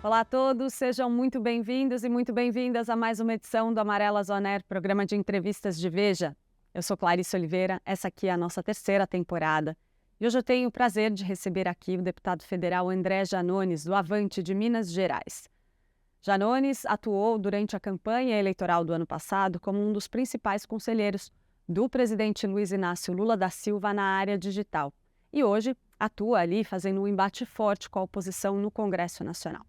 Olá a todos, sejam muito bem-vindos e muito bem-vindas a mais uma edição do Amarelas On Air, programa de entrevistas de Veja. Eu sou Clarice Oliveira, essa aqui é a nossa terceira temporada. E hoje eu tenho o prazer de receber aqui o deputado federal André Janones, do Avante de Minas Gerais. Janones atuou durante a campanha eleitoral do ano passado como um dos principais conselheiros do presidente Luiz Inácio Lula da Silva na área digital. E hoje atua ali fazendo um embate forte com a oposição no Congresso Nacional.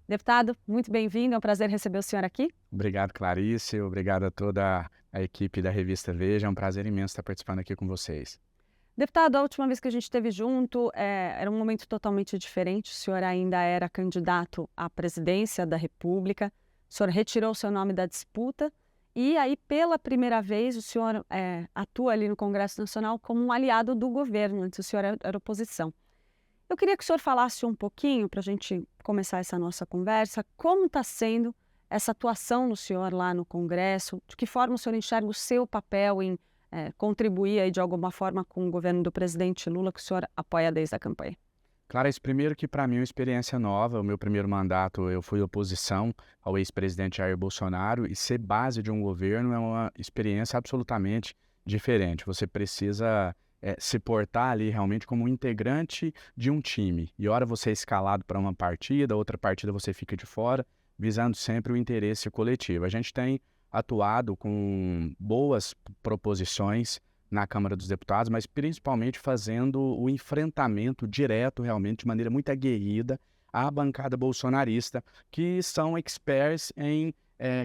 Deputado, muito bem-vindo, é um prazer receber o senhor aqui. Obrigado, Clarice. Obrigado a toda a equipe da revista Veja. É um prazer imenso estar participando aqui com vocês. Deputado, a última vez que a gente esteve junto era um momento totalmente diferente. O senhor ainda era candidato à presidência da República. O senhor retirou seu nome da disputa e aí, pela primeira vez, o senhor atua ali no Congresso Nacional como um aliado do governo. Antes o senhor era oposição. Eu queria que o senhor falasse um pouquinho, para a gente começar essa nossa conversa, como está sendo essa atuação do senhor lá no Congresso, de que forma o senhor enxerga o seu papel em contribuir aí de alguma forma com o governo do presidente Lula, que o senhor apoia desde a campanha. Clarice, primeiro que para mim é uma experiência nova. O meu primeiro mandato eu fui oposição ao ex-presidente Jair Bolsonaro e ser base de um governo é uma experiência absolutamente diferente. Você precisa se portar ali realmente como um integrante de um time. E hora você é escalado para uma partida, outra partida você fica de fora, visando sempre o interesse coletivo. A gente tem atuado com boas proposições na Câmara dos Deputados, mas principalmente fazendo o enfrentamento direto, realmente, de maneira muito aguerrida, à bancada bolsonarista, que são experts em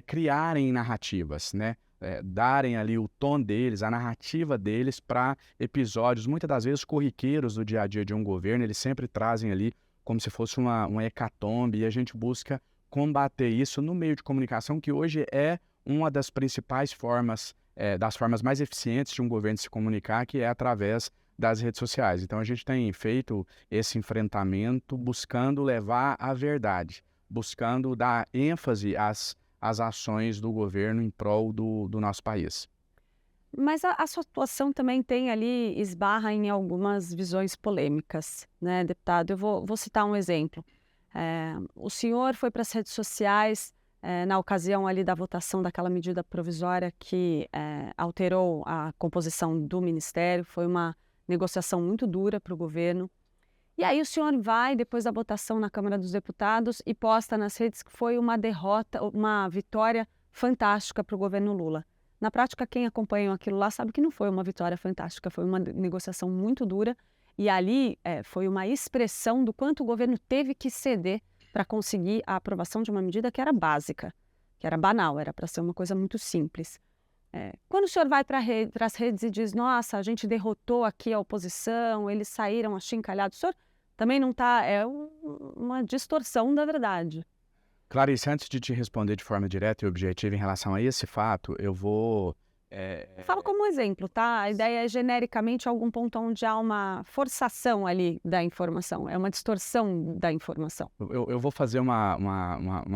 criarem narrativas, né? Darem ali o tom deles, a narrativa deles para episódios, muitas das vezes corriqueiros do dia a dia de um governo. Eles sempre trazem ali como se fosse uma hecatombe, e a gente busca combater isso no meio de comunicação, que hoje é uma das principais formas, das formas mais eficientes de um governo se comunicar, que é através das redes sociais. Então a gente tem feito esse enfrentamento buscando levar a verdade, buscando dar ênfase às ações do governo em prol do nosso país. Mas a sua atuação também tem ali, esbarra em algumas visões polêmicas, né, deputado? Eu vou citar um exemplo. O senhor foi para as redes sociais na ocasião ali da votação daquela medida provisória que alterou a composição do Ministério. Foi uma negociação muito dura para o governo. E aí o senhor vai, depois da votação na Câmara dos Deputados, e posta nas redes que foi uma derrota, uma vitória fantástica para o governo Lula. Na prática, quem acompanhou aquilo lá sabe que não foi uma vitória fantástica, foi uma negociação muito dura. E ali foi uma expressão do quanto o governo teve que ceder para conseguir a aprovação de uma medida que era básica, que era banal, era para ser uma coisa muito simples. Quando o senhor vai para as redes e diz, nossa, a gente derrotou aqui a oposição, eles saíram achincalhados, o senhor também não está, uma distorção da verdade. Clarice, antes de te responder de forma direta e objetiva em relação a esse fato, eu vou... Falo como exemplo, tá? A ideia é genericamente algum ponto onde há uma forçação ali da informação, é uma distorção da informação. Eu vou fazer uma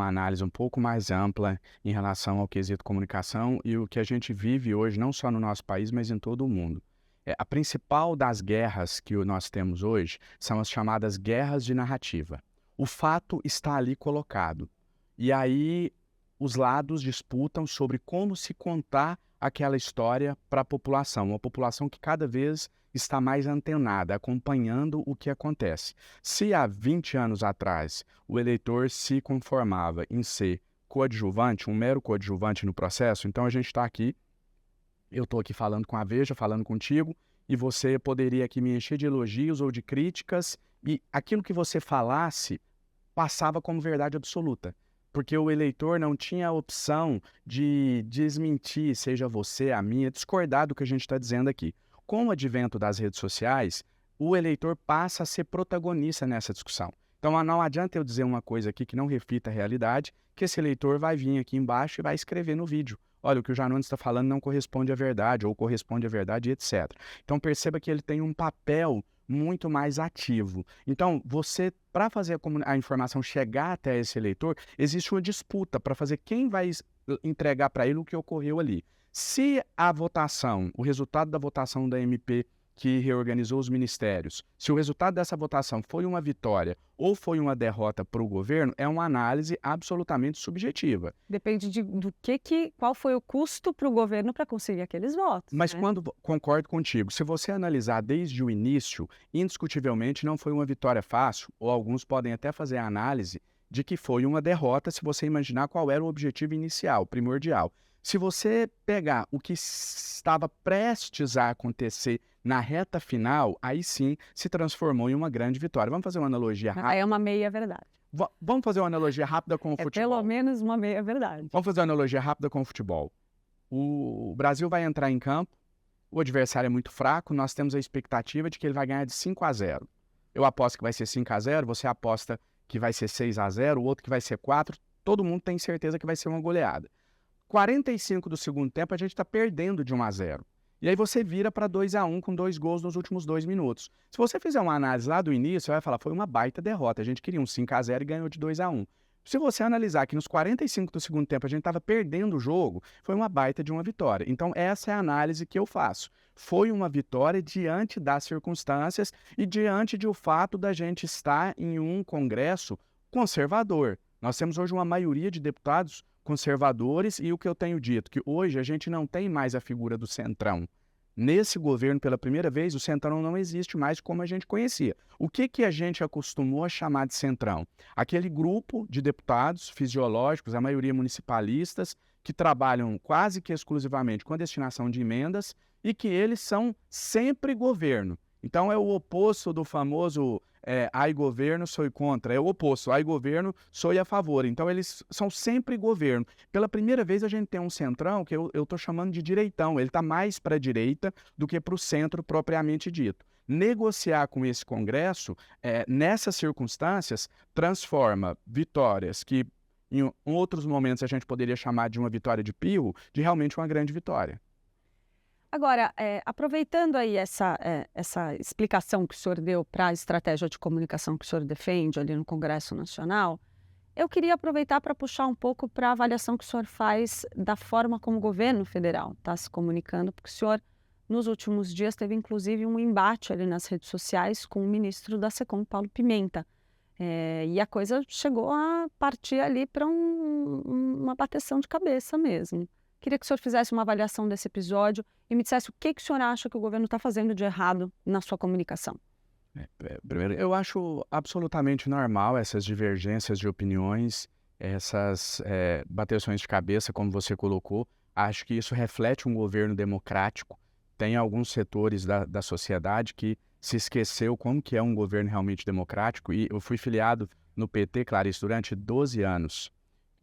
análise um pouco mais ampla em relação ao quesito comunicação e o que a gente vive hoje, não só no nosso país, mas em todo o mundo. A principal das guerras que nós temos hoje são as chamadas guerras de narrativa. O fato está ali colocado. E aí os lados disputam sobre como se contar aquela história para a população, uma população que cada vez está mais antenada, acompanhando o que acontece. Se há 20 anos atrás o eleitor se conformava em ser coadjuvante, um mero coadjuvante no processo, então a gente está aqui, eu estou aqui falando com a Veja, falando contigo, e você poderia aqui me encher de elogios ou de críticas, e aquilo que você falasse passava como verdade absoluta. Porque o eleitor não tinha a opção de desmentir, seja você, a minha, discordar do que a gente está dizendo aqui. Com o advento das redes sociais, o eleitor passa a ser protagonista nessa discussão. Então não adianta eu dizer uma coisa aqui que não reflita a realidade, que esse eleitor vai vir aqui embaixo e vai escrever no vídeo. Olha, o que o Janones está falando não corresponde à verdade, ou corresponde à verdade, etc. Então perceba que ele tem um papel muito mais ativo. Então, para fazer a informação chegar até esse eleitor, existe uma disputa para fazer quem vai entregar para ele o que ocorreu ali. Se a votação, o resultado da votação da MP que reorganizou os ministérios, se o resultado dessa votação foi uma vitória ou foi uma derrota para o governo, é uma análise absolutamente subjetiva. Depende qual foi o custo para o governo para conseguir aqueles votos, Mas né? concordo contigo, se você analisar desde o início, indiscutivelmente não foi uma vitória fácil, ou alguns podem até fazer a análise de que foi uma derrota se você imaginar qual era o objetivo inicial, primordial. Se você pegar o que estava prestes a acontecer na reta final, aí sim se transformou em uma grande vitória. Vamos fazer uma analogia Aí rápida? é uma meia-verdade. Vamos fazer uma analogia rápida com o É futebol. pelo menos uma meia-verdade. Vamos fazer uma analogia rápida com o futebol. O Brasil vai entrar em campo, o adversário é muito fraco, nós temos a expectativa de que ele vai ganhar de 5-0. Eu aposto que vai ser 5-0, você aposta que vai ser 6-0, o outro que vai ser 4, todo mundo tem certeza que vai ser uma goleada. 45 do segundo tempo, a gente está perdendo de 1-0. E aí você vira para 2-1 com 2 gols nos últimos 2 minutos. Se você fizer uma análise lá do início, você vai falar, foi uma baita derrota. A gente queria um 5-0 e ganhou de 2-1. Se você analisar que nos 45 do segundo tempo a gente estava perdendo o jogo, foi uma baita de uma vitória. Então essa é a análise que eu faço. Foi uma vitória diante das circunstâncias e diante do fato da gente estar em um Congresso conservador. Nós temos hoje uma maioria de deputados conservadores e o que eu tenho dito, que hoje a gente não tem mais a figura do centrão. Nesse governo, pela primeira vez, o centrão não existe mais como a gente conhecia. O que a gente acostumou a chamar de centrão? Aquele grupo de deputados fisiológicos, a maioria municipalistas, que trabalham quase que exclusivamente com a destinação de emendas e que eles são sempre governo. Então é o oposto do famoso ai governo, sou contra. É o oposto, ai governo, sou a favor. Então eles são sempre governo. Pela primeira vez a gente tem um centrão que eu estou chamando de direitão. Ele está mais para a direita do que para o centro propriamente dito. Negociar com esse Congresso, nessas circunstâncias, transforma vitórias que em outros momentos a gente poderia chamar de uma vitória de pio, de realmente uma grande vitória. Agora, aproveitando aí essa explicação que o senhor deu para a estratégia de comunicação que o senhor defende ali no Congresso Nacional, eu queria aproveitar para puxar um pouco para a avaliação que o senhor faz da forma como o governo federal está se comunicando, porque o senhor, nos últimos dias, teve inclusive um embate ali nas redes sociais com o ministro da SECOM, Paulo Pimenta. E a coisa chegou a partir ali para uma bateção de cabeça mesmo. Queria que o senhor fizesse uma avaliação desse episódio e me dissesse o que o senhor acha que o governo está fazendo de errado na sua comunicação. Primeiro, eu acho absolutamente normal essas divergências de opiniões, essas bateções de cabeça, como você colocou. Acho que isso reflete um governo democrático. Tem alguns setores da sociedade que se esqueceu como que é um governo realmente democrático. E eu fui filiado no PT, Clarice, durante 12 anos.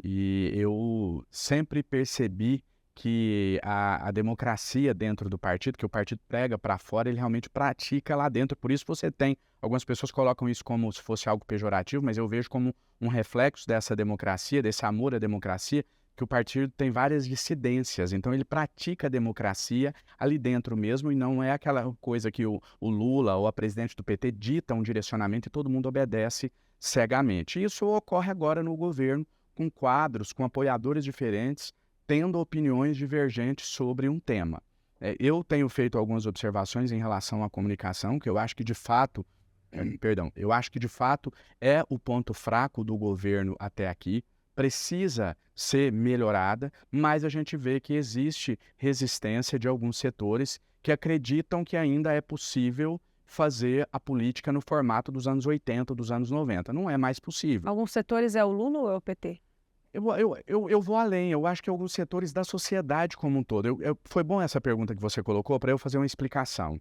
E eu sempre percebi que a democracia dentro do partido, que o partido prega para fora, ele realmente pratica lá dentro. Por isso você tem, algumas pessoas colocam isso como se fosse algo pejorativo, mas eu vejo como um reflexo dessa democracia, desse amor à democracia, que o partido tem várias dissidências. Então ele pratica a democracia ali dentro mesmo e não é aquela coisa que o Lula ou a presidente do PT dita um direcionamento e todo mundo obedece cegamente. Isso ocorre agora no governo, com quadros, com apoiadores diferentes, tendo opiniões divergentes sobre um tema. Eu tenho feito algumas observações em relação à comunicação, que eu acho que de fato, eu acho que de fato é o ponto fraco do governo até aqui, precisa ser melhorada, mas a gente vê que existe resistência de alguns setores que acreditam que ainda é possível fazer a política no formato dos anos 80, dos anos 90. Não é mais possível. Alguns setores é o Lula ou é o PT? Eu vou além, eu acho que alguns setores da sociedade como um todo. Foi bom essa pergunta que você colocou para eu fazer uma explicação.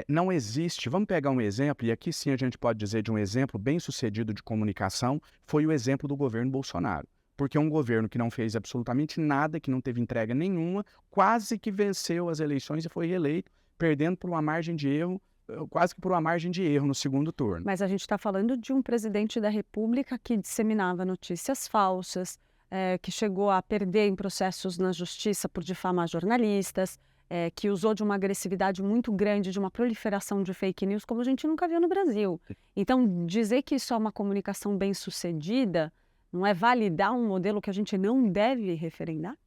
Não existe, vamos pegar um exemplo, e aqui sim a gente pode dizer de um exemplo bem sucedido de comunicação, foi o exemplo do governo Bolsonaro. Porque é um governo que não fez absolutamente nada, que não teve entrega nenhuma, quase que venceu as eleições e foi reeleito, perdendo por uma margem de erro, quase que por uma margem de erro no segundo turno. Mas a gente está falando de um presidente da República que disseminava notícias falsas, que chegou a perder em processos na justiça por difamar jornalistas, que usou de uma agressividade muito grande, de uma proliferação de fake news, como a gente nunca viu no Brasil. Então, dizer que isso é uma comunicação bem-sucedida não é validar um modelo que a gente não deve referendar?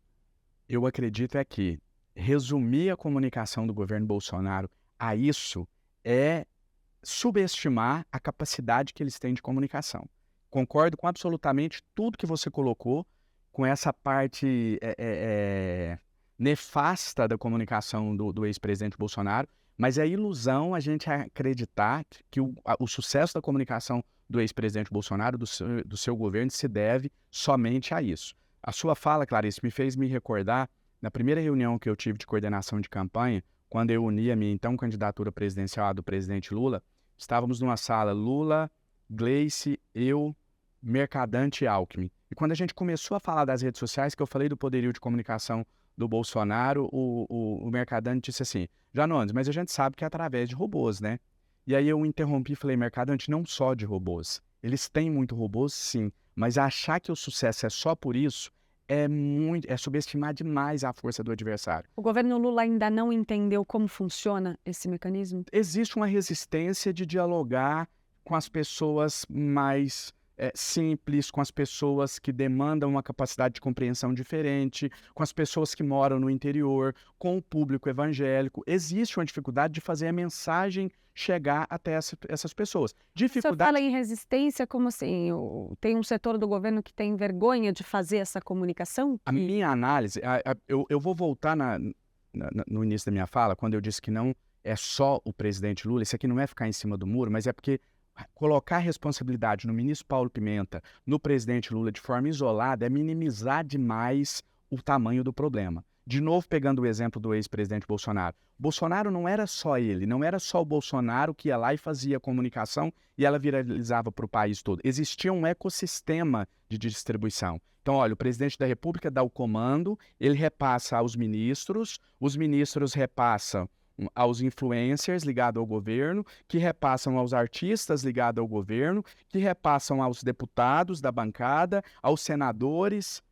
Eu acredito que resumir a comunicação do governo Bolsonaro a isso é subestimar a capacidade que eles têm de comunicação. Concordo com absolutamente tudo que você colocou, com essa parte nefasta da comunicação do ex-presidente Bolsonaro, mas é ilusão a gente acreditar que o sucesso da comunicação do ex-presidente Bolsonaro, do seu governo, se deve somente a isso. A sua fala, Clarice, me fez me recordar, na primeira reunião que eu tive de coordenação de campanha, quando eu uni a minha então candidatura presidencial à do presidente Lula, estávamos numa sala, Lula, Gleice, eu, Mercadante e Alckmin. E quando a gente começou a falar das redes sociais, que eu falei do poderio de comunicação do Bolsonaro, o Mercadante disse assim, Janones, mas a gente sabe que é através de robôs, né? E aí eu interrompi e falei, Mercadante, não só de robôs. Eles têm muito robôs, sim, mas achar que o sucesso é só por isso é subestimar demais a força do adversário. O governo Lula ainda não entendeu como funciona esse mecanismo? Existe uma resistência de dialogar com as pessoas mais simples, com as pessoas que demandam uma capacidade de compreensão diferente, com as pessoas que moram no interior, com o público evangélico. Existe uma dificuldade de fazer a mensagem chegar até essas pessoas. Você fala em resistência, como assim? Tem um setor do governo que tem vergonha de fazer essa comunicação? A minha análise, eu vou voltar no início da minha fala, quando eu disse que não é só o presidente Lula, isso aqui não é ficar em cima do muro, mas é porque colocar a responsabilidade no ministro Paulo Pimenta, no presidente Lula de forma isolada, é minimizar demais o tamanho do problema. De novo, pegando o exemplo do ex-presidente Bolsonaro. Bolsonaro não era só ele, não era só o Bolsonaro que ia lá e fazia a comunicação e ela viralizava para o país todo. Existia um ecossistema de distribuição. Então, olha, o presidente da República dá o comando, ele repassa aos ministros, os ministros repassam aos influencers ligados ao governo, que repassam aos artistas ligados ao governo, que repassam aos deputados da bancada, aos senadores,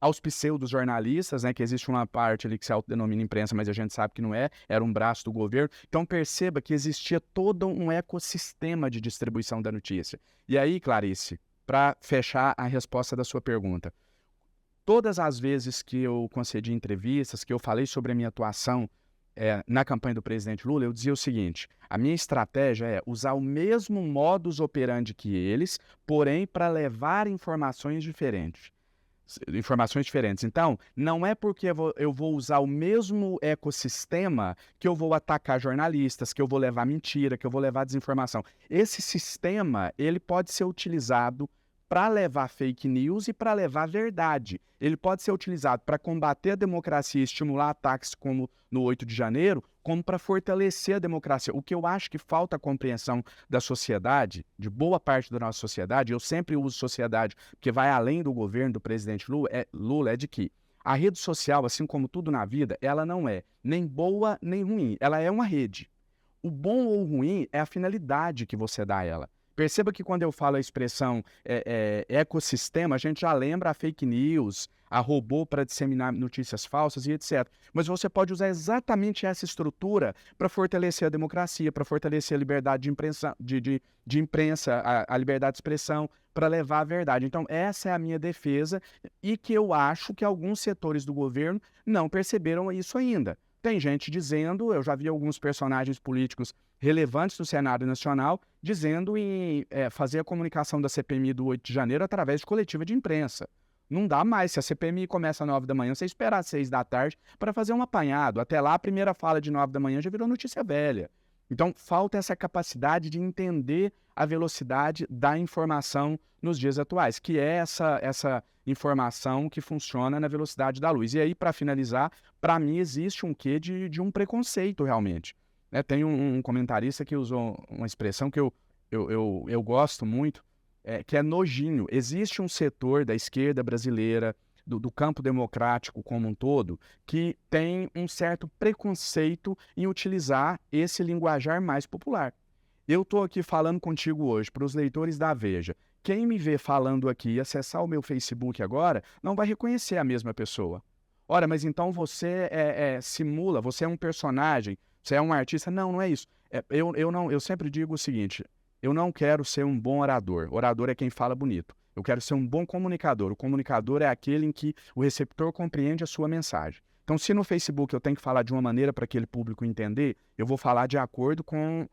aos pseudo-jornalistas, né, que existe uma parte ali que se autodenomina imprensa, mas a gente sabe que não é, era um braço do governo. Então perceba que existia todo um ecossistema de distribuição da notícia. E aí, Clarice, para fechar a resposta da sua pergunta, todas as vezes que eu concedi entrevistas, que eu falei sobre a minha atuação na campanha do presidente Lula, eu dizia o seguinte, a minha estratégia é usar o mesmo modus operandi que eles, porém para levar informações diferentes. Então, não é porque eu vou usar o mesmo ecossistema que eu vou atacar jornalistas, que eu vou levar mentira, que eu vou levar desinformação. Esse sistema, ele pode ser utilizado para levar fake news e para levar verdade. Ele pode ser utilizado para combater a democracia e estimular ataques como no 8 de janeiro, como para fortalecer a democracia. O que eu acho que falta a compreensão da sociedade, de boa parte da nossa sociedade, eu sempre uso sociedade, porque vai além do governo do presidente Lula, é de que a rede social, assim como tudo na vida, ela não é nem boa nem ruim, ela é uma rede. O bom ou ruim é a finalidade que você dá a ela. Perceba que quando eu falo a expressão ecossistema, a gente já lembra a fake news, a robô para disseminar notícias falsas e etc. Mas você pode usar exatamente essa estrutura para fortalecer a democracia, para fortalecer a liberdade de imprensa, a liberdade de expressão, para levar a verdade. Então, essa é a minha defesa e que eu acho que alguns setores do governo não perceberam isso ainda. Tem gente dizendo, eu já vi alguns personagens políticos relevantes do cenário nacional dizendo em fazer a comunicação da CPMI do 8 de janeiro através de coletiva de imprensa. Não dá mais, se a CPMI começa às 9 da manhã, você esperar às 6 da tarde para fazer um apanhado. Até lá, a primeira fala de 9 da manhã já virou notícia velha. Então, falta essa capacidade de entender a velocidade da informação nos dias atuais, que é essa informação que funciona na velocidade da luz. E aí, para finalizar, para mim existe um quê de um preconceito realmente. Tem um comentarista que usou uma expressão que eu gosto muito, que é nojinho. Existe um setor da esquerda brasileira, do campo democrático como um todo, que tem um certo preconceito em utilizar esse linguajar mais popular. Eu estou aqui falando contigo hoje para os leitores da Veja. Quem me vê falando aqui e acessar o meu Facebook agora, não vai reconhecer a mesma pessoa. Ora, mas então você simula, você é um personagem, você é um artista. Não, não é isso. Eu sempre digo o seguinte, eu não quero ser um bom orador. Orador é quem fala bonito. Eu quero ser um bom comunicador. O comunicador é aquele em que o receptor compreende a sua mensagem. Então, se no Facebook eu tenho que falar de uma maneira para aquele público entender, eu vou falar de acordo com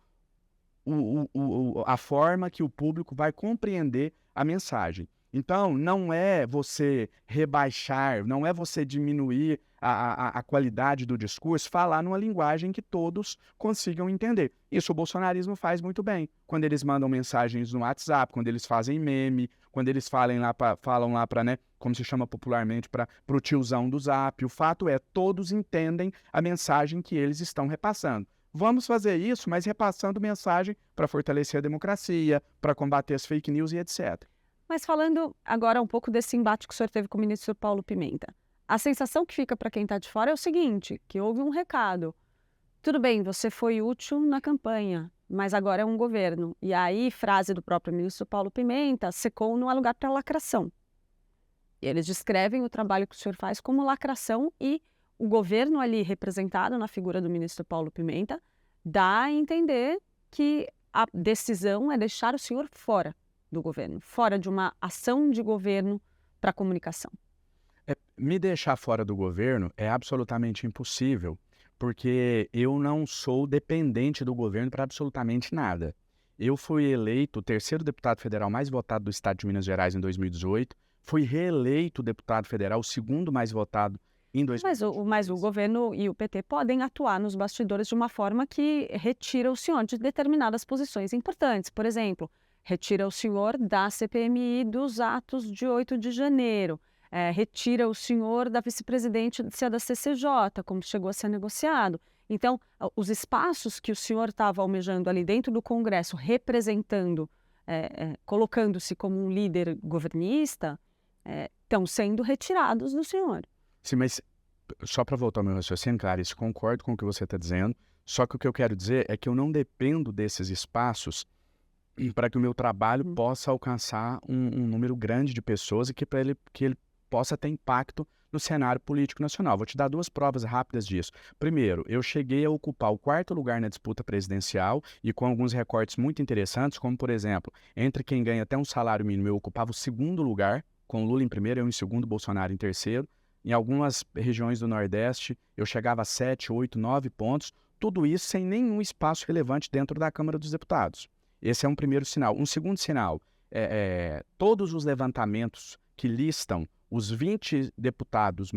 a forma que o público vai compreender a mensagem. Então, não é você rebaixar, não é você diminuir a qualidade do discurso, falar numa linguagem que todos consigam entender. Isso o bolsonarismo faz muito bem. Quando eles mandam mensagens no WhatsApp, quando eles fazem meme, quando eles falam lá para, né, como se chama popularmente, para o tiozão do Zap. O fato é, todos entendem a mensagem que eles estão repassando. Vamos fazer isso, mas repassando mensagem para fortalecer a democracia, para combater as fake news e etc. Mas falando agora um pouco desse embate que o senhor teve com o ministro Paulo Pimenta, a sensação que fica para quem está de fora é o seguinte, que houve um recado. Tudo bem, você foi útil na campanha, mas agora é um governo. E aí, frase do próprio ministro Paulo Pimenta, secou não há lugar para lacração. E eles descrevem o trabalho que o senhor faz como lacração e o governo ali representado na figura do ministro Paulo Pimenta dá a entender que a decisão é deixar o senhor fora do governo, fora de uma ação de governo para a comunicação. Me deixar fora do governo é absolutamente impossível, porque eu não sou dependente do governo para absolutamente nada. Eu fui eleito o terceiro deputado federal mais votado do estado de Minas Gerais em 2018, fui reeleito deputado federal, o segundo mais votado em Mas o 2022. governo e o PT podem atuar nos bastidores de uma forma que retira o senhor de determinadas posições importantes. Por exemplo, retira o senhor da CPMI dos atos de 8 de janeiro. Retira o senhor da vice-presidência da CCJ, como chegou a ser negociado. Então, os espaços que o senhor estava almejando ali dentro do Congresso, representando, colocando-se como um líder governista, estão sendo retirados do senhor. Sim, mas só para voltar ao meu raciocínio, Clarice, concordo com o que você está dizendo, só que o que eu quero dizer é que eu não dependo desses espaços para que o meu trabalho possa alcançar um número grande de pessoas e que ele possa ter impacto no cenário político nacional. Vou te dar duas provas rápidas disso. Primeiro, eu cheguei a ocupar o quarto lugar na disputa presidencial e com alguns recortes muito interessantes, como, por exemplo, entre quem ganha até um salário mínimo, eu ocupava o segundo lugar, com Lula em primeiro, eu em segundo, Bolsonaro em terceiro. Em algumas regiões do Nordeste, eu chegava a 7, 8, 9 pontos, tudo isso sem nenhum espaço relevante dentro da Câmara dos Deputados. Esse é um primeiro sinal. Um segundo sinal, todos os levantamentos que listam os 20 deputados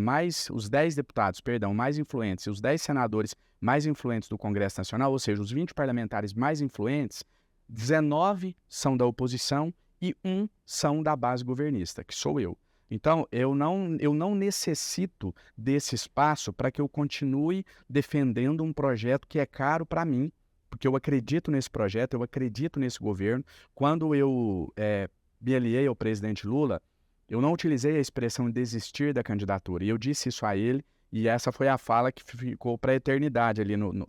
os 10 deputados, perdão, mais influentes e os 10 senadores mais influentes do Congresso Nacional, ou seja, os 20 parlamentares mais influentes, 19 são da oposição e 1 são da base governista, que sou eu. Então, eu não necessito desse espaço para que eu continue defendendo um projeto que é caro para mim, porque eu acredito nesse projeto, eu acredito nesse governo. Quando eu me aliei ao presidente Lula, eu não utilizei a expressão desistir da candidatura, e eu disse isso a ele, e essa foi a fala que ficou para a eternidade ali no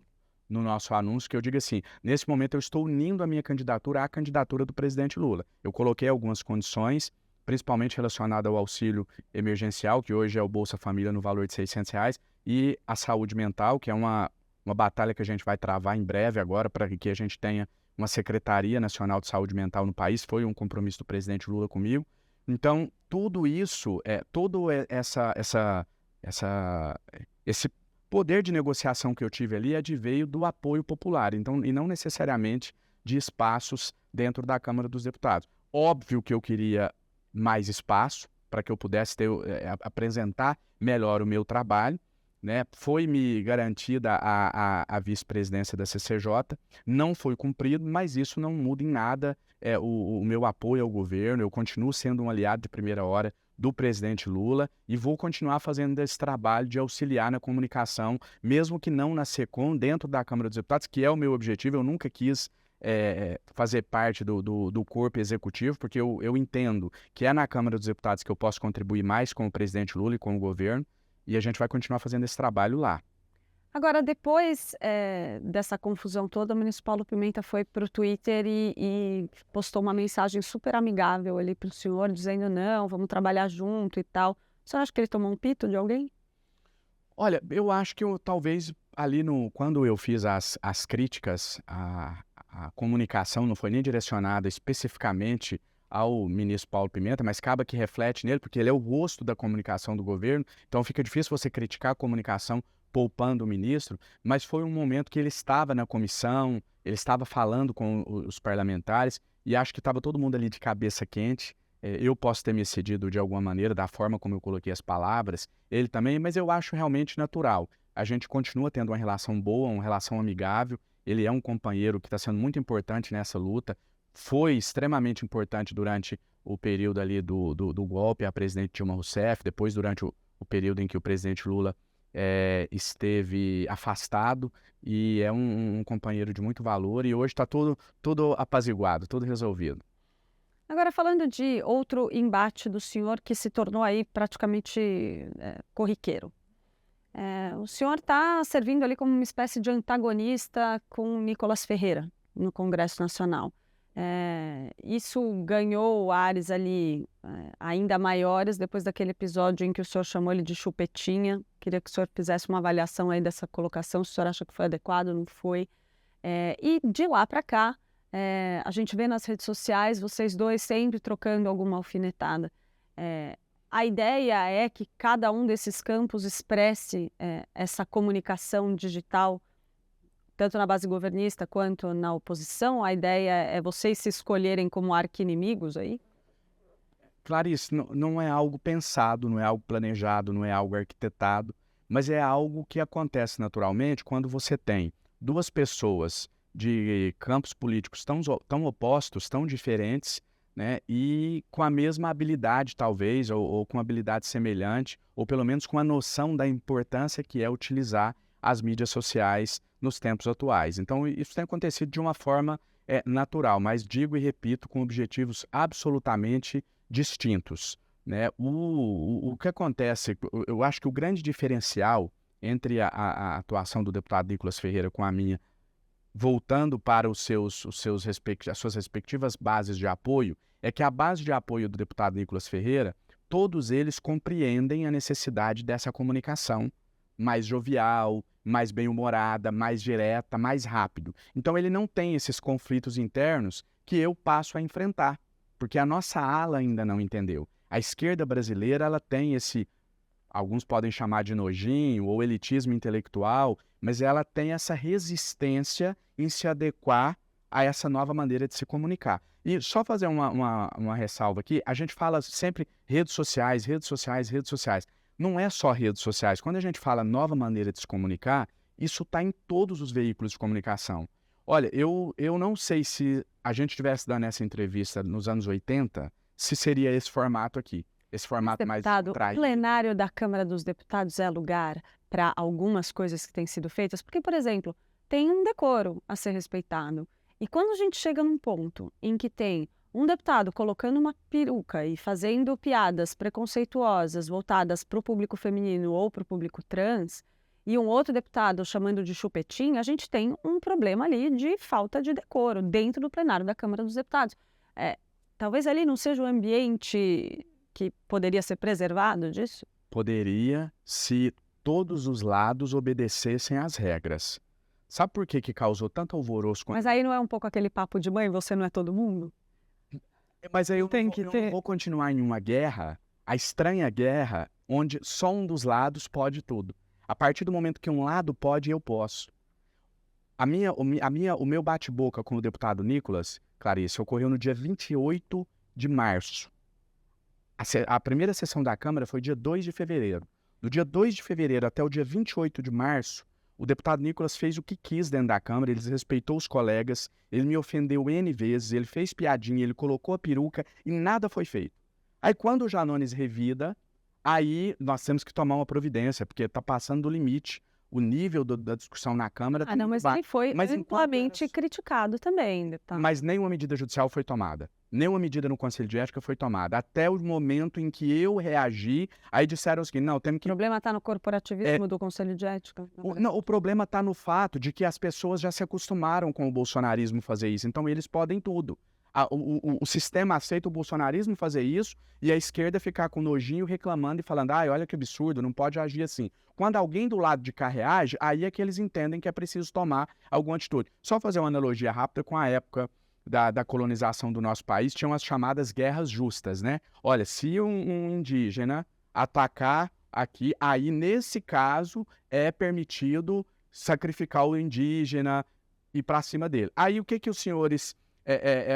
nosso anúncio, que eu digo assim, nesse momento eu estou unindo a minha candidatura à candidatura do presidente Lula. Eu coloquei algumas condições, principalmente relacionada ao auxílio emergencial, que hoje é o Bolsa Família no valor de R$600, e a saúde mental, que é uma batalha que a gente vai travar em breve agora, para que a gente tenha uma Secretaria Nacional de Saúde Mental no país, foi um compromisso do presidente Lula comigo. Então, tudo isso, esse poder de negociação que eu tive ali adveio do apoio popular, então, e não necessariamente de espaços dentro da Câmara dos Deputados. Óbvio que eu queria mais espaço para que eu pudesse apresentar melhor o meu trabalho, né? Foi-me garantida a vice-presidência da CCJ, não foi cumprido, mas isso não muda em nada o meu apoio ao governo. Eu continuo sendo um aliado de primeira hora do presidente Lula e vou continuar fazendo esse trabalho de auxiliar na comunicação, mesmo que não na SECOM, dentro da Câmara dos Deputados, que é o meu objetivo. Eu nunca quis fazer parte do corpo executivo, porque eu entendo que é na Câmara dos Deputados que eu posso contribuir mais com o presidente Lula e com o governo, e a gente vai continuar fazendo esse trabalho lá. Agora, depois dessa confusão toda, o ministro Paulo Pimenta foi para o Twitter e postou uma mensagem super amigável ali para o senhor, dizendo não, vamos trabalhar junto e tal. O senhor acha que ele tomou um pito de alguém? Olha, eu acho que talvez ali quando eu fiz as críticas, a comunicação não foi nem direcionada especificamente ao ministro Paulo Pimenta, mas acaba que reflete nele, porque ele é o rosto da comunicação do governo, então fica difícil você criticar a comunicação poupando o ministro, mas foi um momento que ele estava na comissão, ele estava falando com os parlamentares, e acho que estava todo mundo ali de cabeça quente. Eu posso ter me excedido de alguma maneira, da forma como eu coloquei as palavras, ele também, mas eu acho realmente natural. A gente continua tendo uma relação boa, uma relação amigável, ele é um companheiro que está sendo muito importante nessa luta, foi extremamente importante durante o período ali do golpe à presidente Dilma Rousseff, depois durante o período em que o presidente Lula esteve afastado, e é um companheiro de muito valor, e hoje está tudo apaziguado, tudo resolvido. Agora, falando de outro embate do senhor que se tornou aí praticamente corriqueiro. O senhor está servindo ali como uma espécie de antagonista com Nicolas Ferreira no Congresso Nacional. Isso ganhou ares ali ainda maiores depois daquele episódio em que o senhor chamou ele de chupetinha. Queria que o senhor fizesse uma avaliação aí dessa colocação, se o senhor acha que foi adequado, não foi. E de lá para cá, a gente vê nas redes sociais vocês dois sempre trocando alguma alfinetada. A ideia é que cada um desses campos expresse essa comunicação digital, tanto na base governista quanto na oposição. A ideia é vocês se escolherem como arqui-inimigos aí? Clarice, não é algo pensado, não é algo planejado, não é algo arquitetado, mas é algo que acontece naturalmente quando você tem duas pessoas de campos políticos tão opostos, tão diferentes, né, e com a mesma habilidade, talvez, ou com habilidade semelhante, ou pelo menos com a noção da importância que é utilizar as mídias sociais nos tempos atuais. Então, isso tem acontecido de uma forma natural, mas digo e repito, com objetivos absolutamente distintos, né? O que acontece, eu acho que o grande diferencial entre a atuação do deputado Nicolas Ferreira com a minha, voltando para as suas respectivas bases de apoio, é que a base de apoio do deputado Nicolas Ferreira, todos eles compreendem a necessidade dessa comunicação mais jovial, mais bem-humorada, mais direta, mais rápido. Então ele não tem esses conflitos internos que eu passo a enfrentar, porque a nossa ala ainda não entendeu. A esquerda brasileira, ela tem esse, alguns podem chamar de nojinho ou elitismo intelectual, mas ela tem essa resistência em se adequar a essa nova maneira de se comunicar. E só fazer uma ressalva aqui, a gente fala sempre redes sociais, redes sociais, redes sociais. Não é só redes sociais. Quando a gente fala nova maneira de se comunicar, isso está em todos os veículos de comunicação. Olha, eu não sei se a gente estivesse dando essa entrevista nos anos 80, se seria esse formato aqui. Esse formato mais o plenário da Câmara dos Deputados é lugar para algumas coisas que têm sido feitas? Porque, por exemplo, tem um decoro a ser respeitado. E quando a gente chega num ponto em que tem um deputado colocando uma peruca e fazendo piadas preconceituosas voltadas para o público feminino ou para o público trans, e um outro deputado chamando de chupetinha, a gente tem um problema ali de falta de decoro dentro do plenário da Câmara dos Deputados. Talvez ali não seja o ambiente que poderia ser preservado disso? Poderia, se todos os lados obedecessem às regras. Sabe por que causou tanto alvoroço? Mas aí não é um pouco aquele papo de mãe, você não é todo mundo? Mas aí eu não vou continuar em uma guerra, a estranha guerra, onde só um dos lados pode tudo. A partir do momento que um lado pode, eu posso. O meu bate-boca com o deputado Nicolas, Clarice, ocorreu no dia 28 de março. A primeira sessão da Câmara foi dia 2 de fevereiro. Do dia 2 de fevereiro até o dia 28 de março, o deputado Nicolas fez o que quis dentro da Câmara, ele respeitou os colegas, ele me ofendeu N vezes, ele fez piadinha, ele colocou a peruca e nada foi feito. Aí quando o Janones revida, aí nós temos que tomar uma providência, porque está passando do limite. O nível da discussão na Câmara... não, mas ele foi amplamente criticado também, deputado. Mas nenhuma medida judicial foi tomada. Nenhuma medida no Conselho de Ética foi tomada. Até o momento em que eu reagi, aí disseram o seguinte, não, temos que... O problema está no corporativismo do Conselho de Ética? O problema está no fato de que as pessoas já se acostumaram com o bolsonarismo fazer isso, então eles podem tudo. O sistema aceita o bolsonarismo fazer isso e a esquerda ficar com nojinho reclamando e falando, olha que absurdo, não pode agir assim. Quando alguém do lado de cá reage, aí é que eles entendem que é preciso tomar alguma atitude. Só fazer uma analogia rápida com a época da colonização do nosso país, tinham as chamadas guerras justas, né? Olha, se um indígena atacar aqui, aí nesse caso é permitido sacrificar o indígena e ir para cima dele. Aí o que os senhores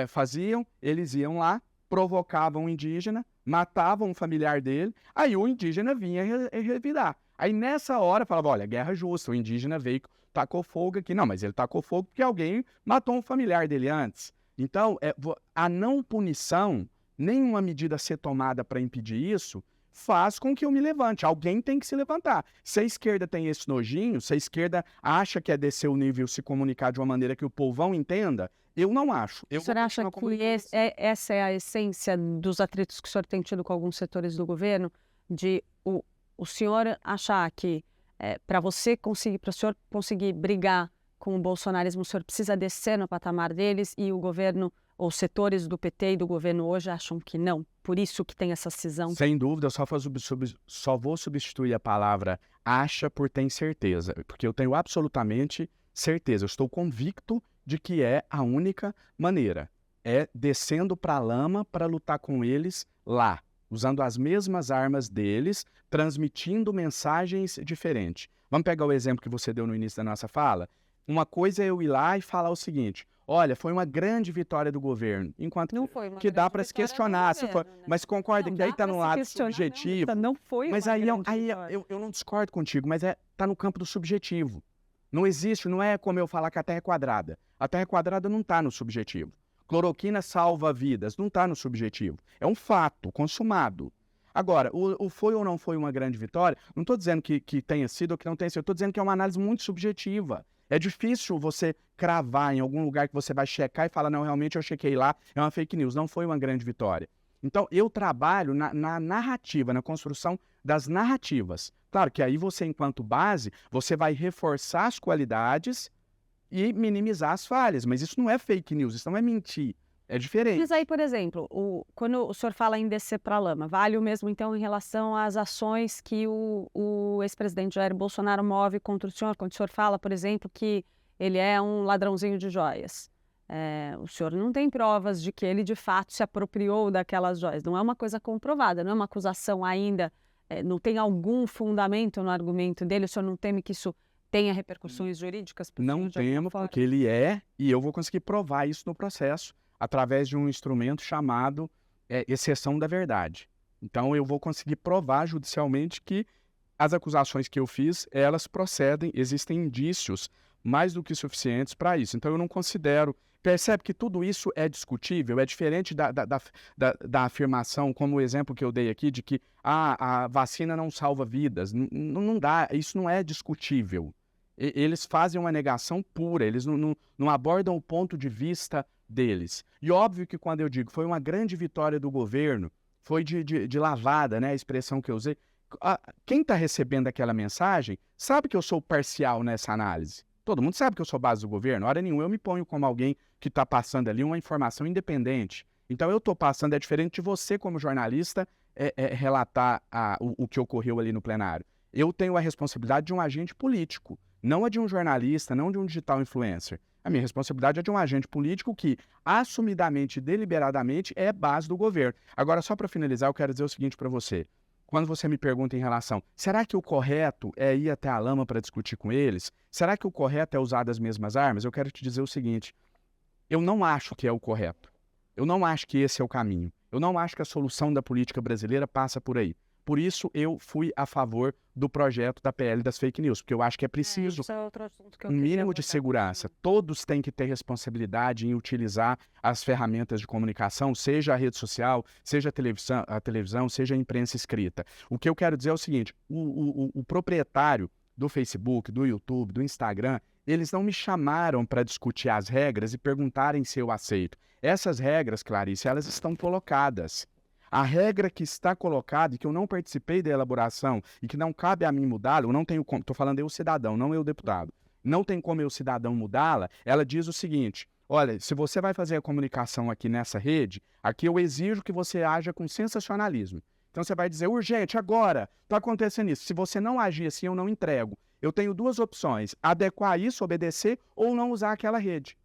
faziam? Eles iam lá, provocavam o indígena, matavam um familiar dele, aí o indígena vinha revidar. Aí nessa hora falava, olha, guerra justa, o indígena veio, tacou fogo aqui. Não, mas ele tacou fogo porque alguém matou um familiar dele antes. Então, a não punição, nenhuma medida a ser tomada para impedir isso, faz com que eu me levante. Alguém tem que se levantar. Se a esquerda tem esse nojinho, se a esquerda acha que é descer o nível e se comunicar de uma maneira que o povão entenda, eu não acho. O senhor acha que essa é a essência dos atritos que o senhor tem tido com alguns setores do governo? De o senhor achar que para o senhor conseguir brigar com o bolsonarismo, o senhor precisa descer no patamar deles e o governo, ou setores do PT e do governo hoje acham que não? Por isso que tem essa cisão? Sem dúvida, eu só vou substituir a palavra acha por tem certeza, porque eu tenho absolutamente certeza, eu estou convicto de que é a única maneira. É descendo para a lama para lutar com eles lá, usando as mesmas armas deles, transmitindo mensagens diferentes. Vamos pegar o exemplo que você deu no início da nossa fala? Uma coisa é eu ir lá e falar o seguinte, olha, foi uma grande vitória do governo, enquanto não foi uma que dá para se questionar, se foi, né? Mas concorda que aí está no lado subjetivo. Não foi mas aí eu não discordo contigo, mas está no campo do subjetivo. Não existe, não é como eu falar que a Terra é quadrada. A Terra é quadrada não está no subjetivo. Cloroquina salva vidas, não está no subjetivo. É um fato consumado. Agora, o foi ou não foi uma grande vitória, não estou dizendo que tenha sido ou que não tenha sido, eu estou dizendo que é uma análise muito subjetiva. É difícil você cravar em algum lugar que você vai checar e falar, não, realmente eu chequei lá, é uma fake news, não foi uma grande vitória. Então, eu trabalho na narrativa, na construção das narrativas. Claro que aí você, enquanto base, você vai reforçar as qualidades e minimizar as falhas, mas isso não é fake news, isso não é mentir. É diferente. Mas aí, por exemplo, quando o senhor fala em descer para a lama, vale o mesmo, então, em relação às ações que o ex-presidente Jair Bolsonaro move contra o senhor? Quando o senhor fala, por exemplo, que ele é um ladrãozinho de joias. O senhor não tem provas de que ele, de fato, se apropriou daquelas joias. Não é uma coisa comprovada, não é uma acusação ainda, não tem algum fundamento no argumento dele. O senhor não teme que isso tenha repercussões jurídicas? Não temo, porque ele e eu vou conseguir provar isso no processo, através de um instrumento chamado exceção da verdade. Então, eu vou conseguir provar judicialmente que as acusações que eu fiz, elas procedem, existem indícios mais do que suficientes para isso. Então, eu não considero... Percebe que tudo isso é discutível, é diferente da afirmação, como o exemplo que eu dei aqui, de que a vacina não salva vidas. Não dá, isso não é discutível. Eles fazem uma negação pura, eles não abordam o ponto de vista deles. E óbvio que quando eu digo foi uma grande vitória do governo, foi de lavada, né, a expressão que eu usei, quem está recebendo aquela mensagem sabe que eu sou parcial nessa análise. Todo mundo sabe que eu sou base do governo. Hora nenhuma eu me ponho como alguém que está passando ali uma informação independente. Então eu estou passando, é diferente de você como jornalista relatar o que ocorreu ali no plenário. Eu tenho a responsabilidade de um agente político, não a de um jornalista, não de um digital influencer. A minha responsabilidade é de um agente político que, assumidamente, deliberadamente, é base do governo. Agora, só para finalizar, eu quero dizer o seguinte para você. Quando você me pergunta em relação, será que o correto é ir até a lama para discutir com eles? Será que o correto é usar as mesmas armas? Eu quero te dizer o seguinte, eu não acho que é o correto. Eu não acho que esse é o caminho. Eu não acho que a solução da política brasileira passa por aí. Por isso, eu fui a favor do projeto da PL das fake news, porque eu acho que é preciso um mínimo de segurança. Todos têm que ter responsabilidade em utilizar as ferramentas de comunicação, seja a rede social, seja a televisão, seja a imprensa escrita. O que eu quero dizer é o seguinte, o proprietário do Facebook, do YouTube, do Instagram, eles não me chamaram para discutir as regras e perguntarem se eu aceito. Essas regras, Clarice, elas estão colocadas. A regra que está colocada e que eu não participei da elaboração e que não cabe a mim mudá-la, eu não tenho como, estou falando eu cidadão, não eu deputado, não tem como eu cidadão mudá-la, ela diz o seguinte, olha, se você vai fazer a comunicação aqui nessa rede, aqui eu exijo que você haja com sensacionalismo. Então você vai dizer, urgente, agora, está acontecendo isso. Se você não agir assim, eu não entrego. Eu tenho duas opções, adequar isso, obedecer ou não usar aquela rede.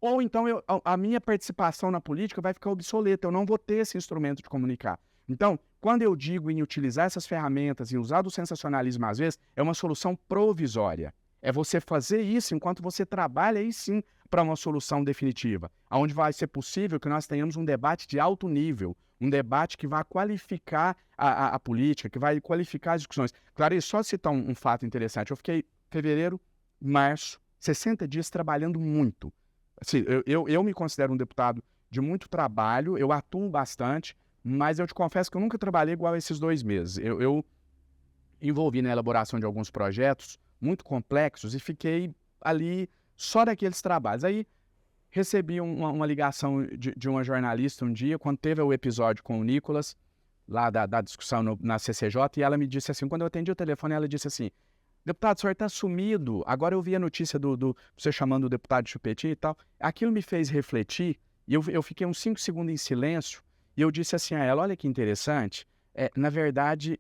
Ou então a minha participação na política vai ficar obsoleta, eu não vou ter esse instrumento de comunicar. Então, quando eu digo em utilizar essas ferramentas e usar do sensacionalismo às vezes, é uma solução provisória. É você fazer isso enquanto você trabalha aí sim para uma solução definitiva, onde vai ser possível que nós tenhamos um debate de alto nível, um debate que vai qualificar a política, que vai qualificar as discussões. Clarice, só citar um fato interessante. Eu fiquei fevereiro, março, 60 dias trabalhando muito. Assim, eu me considero um deputado de muito trabalho, eu atuo bastante, mas eu te confesso que eu nunca trabalhei igual a esses 2 meses. Eu envolvi na elaboração de alguns projetos muito complexos e fiquei ali só daqueles trabalhos. Aí recebi uma ligação de uma jornalista um dia, quando teve o episódio com o Nicolas, lá da discussão na CCJ, e ela me disse assim, quando eu atendi o telefone, ela disse assim, deputado, o senhor está sumido, agora eu vi a notícia você chamando o deputado de chupetinho e tal, aquilo me fez refletir, e eu fiquei uns 5 segundos em silêncio, e eu disse assim a ela, olha que interessante, na verdade,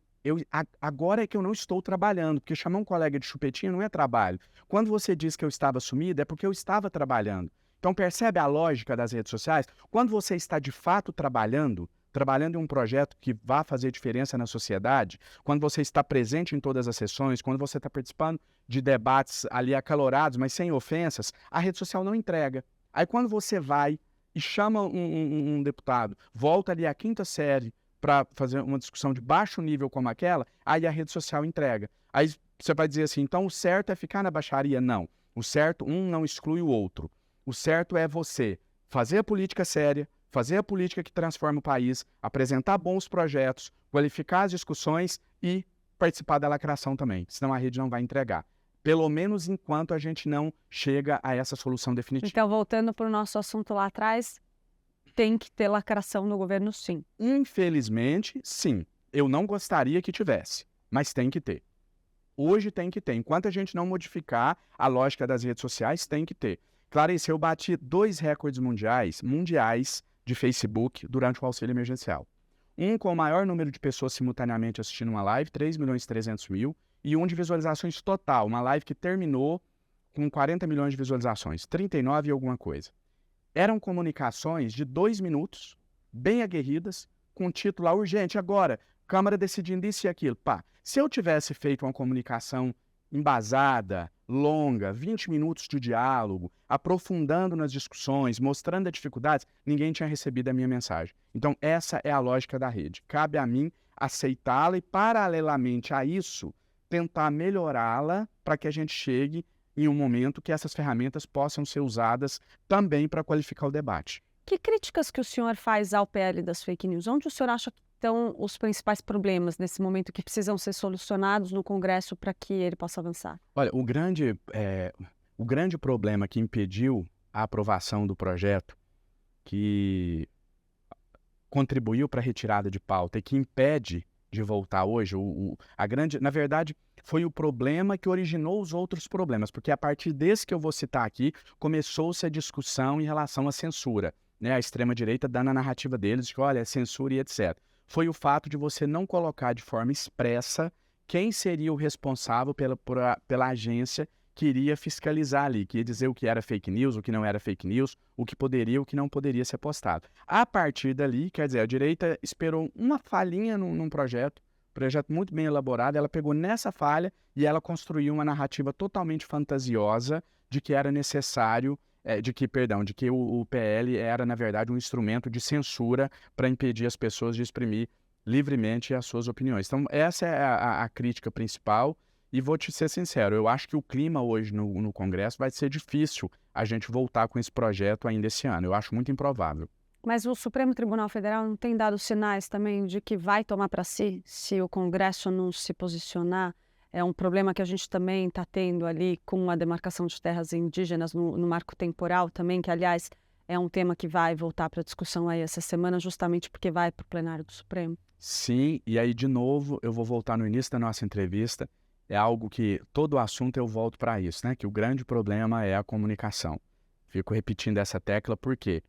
agora é que eu não estou trabalhando, porque chamar um colega de chupetinho não é trabalho. Quando você diz que eu estava sumido, é porque eu estava trabalhando. Então percebe a lógica das redes sociais? Quando você está de fato trabalhando em um projeto que vá fazer diferença na sociedade, quando você está presente em todas as sessões, quando você está participando de debates ali acalorados, mas sem ofensas, a rede social não entrega. Aí quando você vai e chama um deputado, volta ali à 5ª série para fazer uma discussão de baixo nível como aquela, aí a rede social entrega. Aí você vai dizer assim, então o certo é ficar na baixaria? Não. O certo, um não exclui o outro. O certo é você fazer a política séria, fazer a política que transforma o país, apresentar bons projetos, qualificar as discussões e participar da lacração também, senão a rede não vai entregar. Pelo menos enquanto a gente não chega a essa solução definitiva. Então, voltando para o nosso assunto lá atrás, tem que ter lacração no governo, sim. Infelizmente, sim. Eu não gostaria que tivesse, mas tem que ter. Hoje tem que ter. Enquanto a gente não modificar a lógica das redes sociais, tem que ter. Clarice, eu bati 2 recordes mundiais de Facebook durante o auxílio emergencial. Um com o maior número de pessoas simultaneamente assistindo uma live, 3.300.000, e um de visualizações total, uma live que terminou com 40 milhões de visualizações, 39 e alguma coisa. Eram comunicações de 2 minutos, bem aguerridas, com o título lá, urgente, agora, Câmara decidindo isso e aquilo. Pá, se eu tivesse feito uma comunicação embasada, longa, 20 minutos de diálogo, aprofundando nas discussões, mostrando as dificuldades, ninguém tinha recebido a minha mensagem. Então, essa é a lógica da rede. Cabe a mim aceitá-la e, paralelamente a isso, tentar melhorá-la para que a gente chegue em um momento que essas ferramentas possam ser usadas também para qualificar o debate. Que críticas que o senhor faz ao PL das fake news? Onde o senhor acha que estão os principais problemas nesse momento que precisam ser solucionados no Congresso para que ele possa avançar? Olha, o grande problema que impediu a aprovação do projeto, que contribuiu para a retirada de pauta e que impede de voltar hoje, na verdade, foi o problema que originou os outros problemas, porque a partir desse que eu vou citar aqui, começou-se a discussão em relação à censura, né? A extrema-direita dando a narrativa deles de que, olha, é censura e etc. Foi o fato de você não colocar de forma expressa quem seria o responsável pela agência que iria fiscalizar ali, que ia dizer o que era fake news, o que não era fake news, o que poderia, o que não poderia ser postado. A partir dali, quer dizer, a direita esperou uma falhinha num projeto muito bem elaborado, ela pegou nessa falha e ela construiu uma narrativa totalmente fantasiosa de que era necessário, de que o PL era, na verdade, um instrumento de censura para impedir as pessoas de exprimir livremente as suas opiniões. Então, essa é a crítica principal. E vou te ser sincero, eu acho que o clima hoje no Congresso vai ser difícil a gente voltar com esse projeto ainda esse ano. Eu acho muito improvável. Mas o Supremo Tribunal Federal não tem dado sinais também de que vai tomar para si, se o Congresso não se posicionar? É um problema que a gente também está tendo ali com a demarcação de terras indígenas no marco temporal também, que, aliás, é um tema que vai voltar para discussão aí essa semana, justamente porque vai para o plenário do Supremo. Sim, e aí, de novo, eu vou voltar no início da nossa entrevista. É algo que, todo assunto eu volto para isso, né? Que o grande problema é a comunicação. Fico repetindo essa tecla porque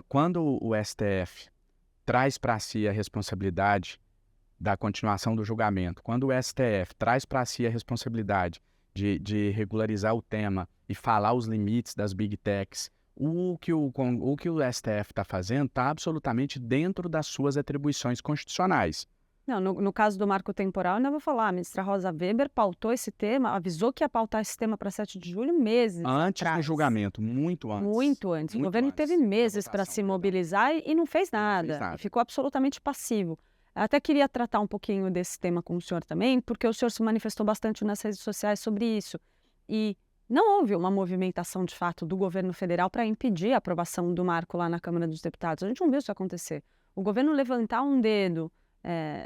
quando o STF traz para si a responsabilidade da continuação do julgamento, quando o STF traz para si a responsabilidade de regularizar o tema e falar os limites das Big Techs o que o STF está fazendo está absolutamente dentro das suas atribuições constitucionais. Não, no caso do marco temporal, eu ainda vou falar, a ministra Rosa Weber pautou esse tema, avisou que ia pautar esse tema para 7 de julho meses Antes do atrás. julgamento, muito antes. Muito antes. O Muito governo antes teve da meses para votação, se verdade. mobilizar e não fez E não fez nada. nada. E ficou absolutamente passivo. Eu até queria tratar um pouquinho desse tema com o senhor também, porque o senhor se manifestou bastante nas redes sociais sobre isso. E não houve uma movimentação, de fato, do governo federal para impedir a aprovação do marco lá na Câmara dos Deputados. A gente não viu isso acontecer. O governo levantar um dedo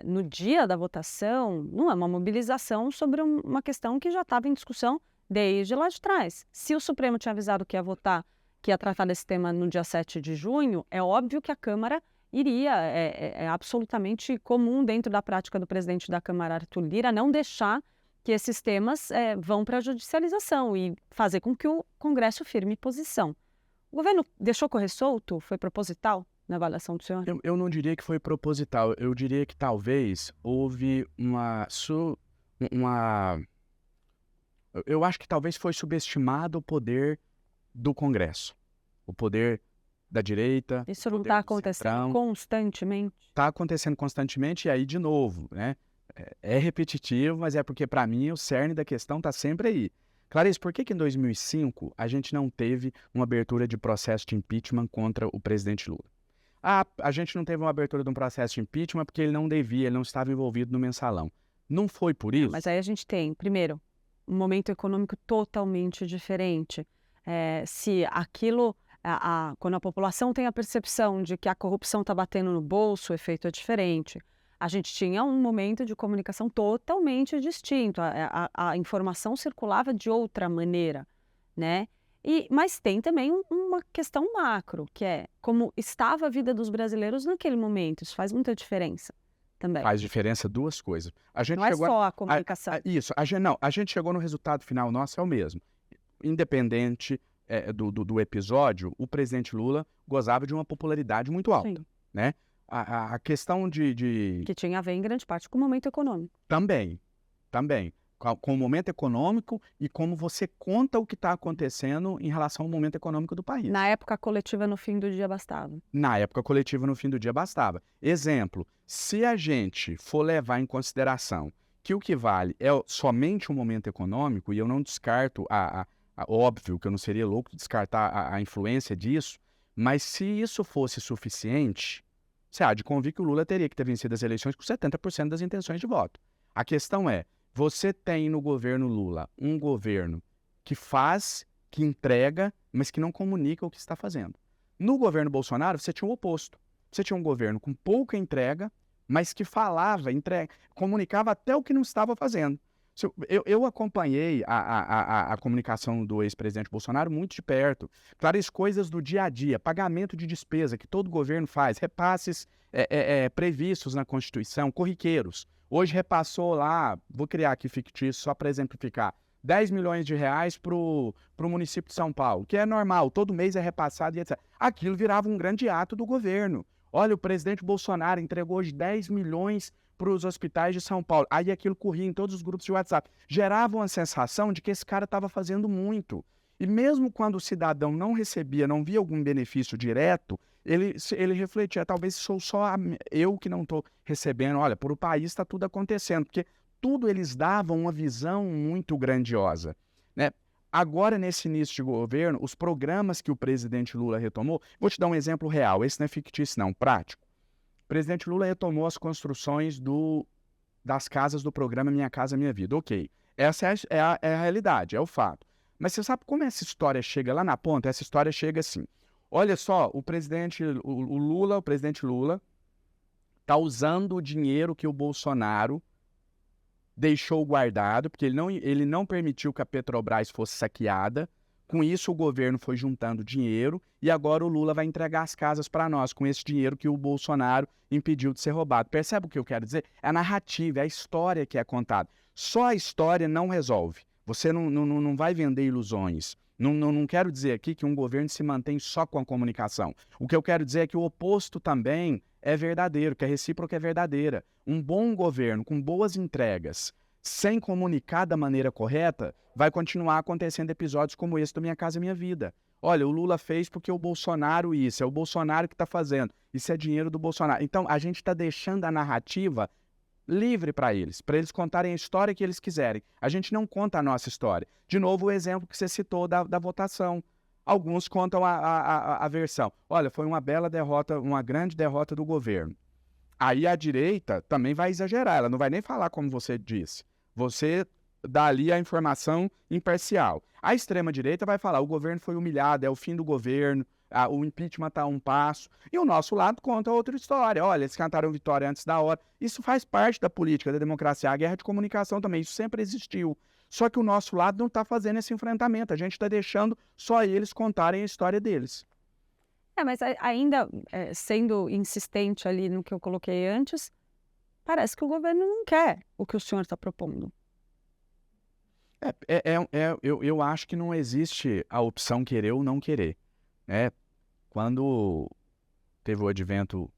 no dia da votação não é uma mobilização sobre uma questão que já estava em discussão desde lá de trás. Se o Supremo tinha avisado que ia votar, que ia tratar desse tema no dia 7 de junho, é óbvio que a Câmara iria. É absolutamente comum dentro da prática do presidente da Câmara, Arthur Lira, não deixar que esses temas vão para a judicialização e fazer com que o Congresso firme posição. O governo deixou correr solto? Foi proposital na avaliação do senhor? Eu não diria que foi proposital, eu diria que talvez houve eu acho que talvez foi subestimado o poder do Congresso, o poder da direita, Isso o não poder está do acontecendo centrão. constantemente? Está acontecendo constantemente e aí, de novo, né? É repetitivo, mas é porque, para mim, o cerne da questão está sempre aí. Clarice, por que em 2005 a gente não teve uma abertura de processo de impeachment contra o presidente Lula? A gente não teve uma abertura de um processo de impeachment porque ele não devia, ele não estava envolvido no mensalão. Não foi por isso? Mas aí a gente tem, primeiro, um momento econômico totalmente diferente. Se aquilo, quando a população tem a percepção de que a corrupção está batendo no bolso, o efeito é diferente. A gente tinha um momento de comunicação totalmente distinto. A informação circulava de outra maneira, né? Mas tem também uma questão macro, que é como estava a vida dos brasileiros naquele momento. Isso faz muita diferença também. Faz diferença duas coisas. A gente Não é chegou só a comunicação. Isso, a gente chegou no resultado final nosso, é o mesmo. Independente do episódio, o presidente Lula gozava de uma popularidade muito alta, Sim. né? A questão Que tinha a ver em grande parte com o momento econômico. Também. Com o momento econômico e como você conta o que está acontecendo em relação ao momento econômico do país. Na época coletiva, no fim do dia, bastava. Na época coletiva, no fim do dia, bastava. Exemplo, se a gente for levar em consideração que o que vale é somente o momento econômico, e eu não descarto, óbvio que eu não seria louco de descartar a influência disso, mas se isso fosse suficiente, você há de convir que o Lula teria que ter vencido as eleições com 70% das intenções de voto. A questão é, você tem no governo Lula um governo que faz, que entrega, mas que não comunica o que está fazendo. No governo Bolsonaro, você tinha o oposto. Você tinha um governo com pouca entrega, mas que falava, comunicava até o que não estava fazendo. Eu acompanhei a comunicação do ex-presidente Bolsonaro muito de perto. Claro, coisas do dia a dia, pagamento de despesa que todo governo faz, repasses previstos na Constituição, corriqueiros. Hoje repassou lá, vou criar aqui fictício só para exemplificar, 10 milhões de reais para o município de São Paulo, que é normal, todo mês é repassado e etc. Aquilo virava um grande ato do governo. Olha, o presidente Bolsonaro entregou hoje 10 milhões para os hospitais de São Paulo. Aí aquilo corria em todos os grupos de WhatsApp. Gerava uma sensação de que esse cara estava fazendo muito. E mesmo quando o cidadão não recebia, não via algum benefício direto, ele refletia, talvez sou só eu que não estou recebendo. Olha, por o país está tudo acontecendo, porque tudo eles davam uma visão muito grandiosa, né? Agora, nesse início de governo, os programas que o presidente Lula retomou, vou te dar um exemplo real, esse não é fictício não, prático. O presidente Lula retomou as construções das casas do programa Minha Casa Minha Vida. Ok, essa é a realidade, é o fato. Mas você sabe como essa história chega lá na ponta? Essa história chega assim. Olha só, o presidente Lula, está usando o dinheiro que o Bolsonaro deixou guardado, porque ele não permitiu que a Petrobras fosse saqueada. Com isso, o governo foi juntando dinheiro e agora o Lula vai entregar as casas para nós com esse dinheiro que o Bolsonaro impediu de ser roubado. Percebe o que eu quero dizer? É a narrativa, é a história que é contada. Só a história não resolve. Você não vai vender ilusões. Não quero dizer aqui que um governo se mantém só com a comunicação. O que eu quero dizer é que o oposto também é verdadeiro, que a recíproca é verdadeira. Um bom governo com boas entregas, sem comunicar da maneira correta, vai continuar acontecendo episódios como esse do Minha Casa Minha Vida. Olha, o Lula fez porque o Bolsonaro isso, é o Bolsonaro que está fazendo, isso é dinheiro do Bolsonaro. Então, a gente está deixando a narrativa livre para eles contarem a história que eles quiserem. A gente não conta a nossa história. De novo, o exemplo que você citou da votação. Alguns contam a versão. Olha, foi uma bela derrota, uma grande derrota do governo. Aí a direita também vai exagerar, ela não vai nem falar como você disse. Você dá ali a informação imparcial. A extrema-direita vai falar, o governo foi humilhado, é o fim do governo, o impeachment está a um passo. E o nosso lado conta outra história. Olha, eles cantaram vitória antes da hora. Isso faz parte da política, da democracia. A guerra de comunicação também, isso sempre existiu. Só que o nosso lado não está fazendo esse enfrentamento. A gente está deixando só eles contarem a história deles. Mas ainda sendo insistente ali no que eu coloquei antes, parece que o governo não quer o que o senhor está propondo. Eu acho que não existe a opção querer ou não querer, né? Quando teve o advento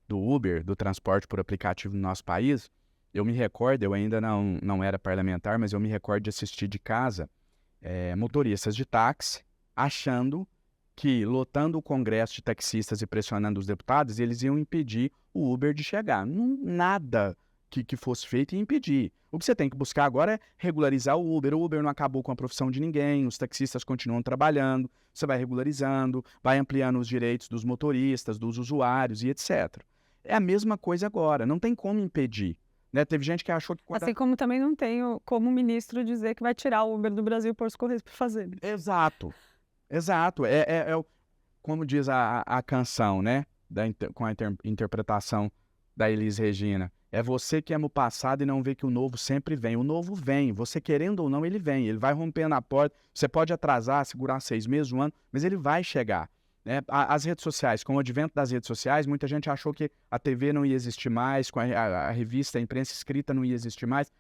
do Uber, do transporte por aplicativo no nosso país, eu me recordo, eu ainda não era parlamentar, mas eu me recordo de assistir de casa motoristas de táxi achando que, lotando o Congresso de taxistas e pressionando os deputados, eles iam impedir o Uber de chegar. Nada que fosse feito ia impedir. O que você tem que buscar agora é regularizar o Uber. O Uber não acabou com a profissão de ninguém, os taxistas continuam trabalhando, você vai regularizando, vai ampliando os direitos dos motoristas, dos usuários e etc. É a mesma coisa agora, não tem como impedir. Né? Teve gente que achou que... Assim como também não tenho como o ministro dizer que vai tirar o Uber do Brasil e pôr os Correios para fazer. Exato. Como diz a canção, né? Com a interpretação da Elis Regina. É você que ama o passado e não vê que o novo sempre vem. O novo vem, você querendo ou não, ele vem. Ele vai rompendo a porta. Você pode atrasar, segurar 6 meses, 1 ano, mas ele vai chegar. Né? As redes sociais, com o advento das redes sociais, muita gente achou que a TV não ia existir mais, com a revista, a imprensa escrita não ia existir mais.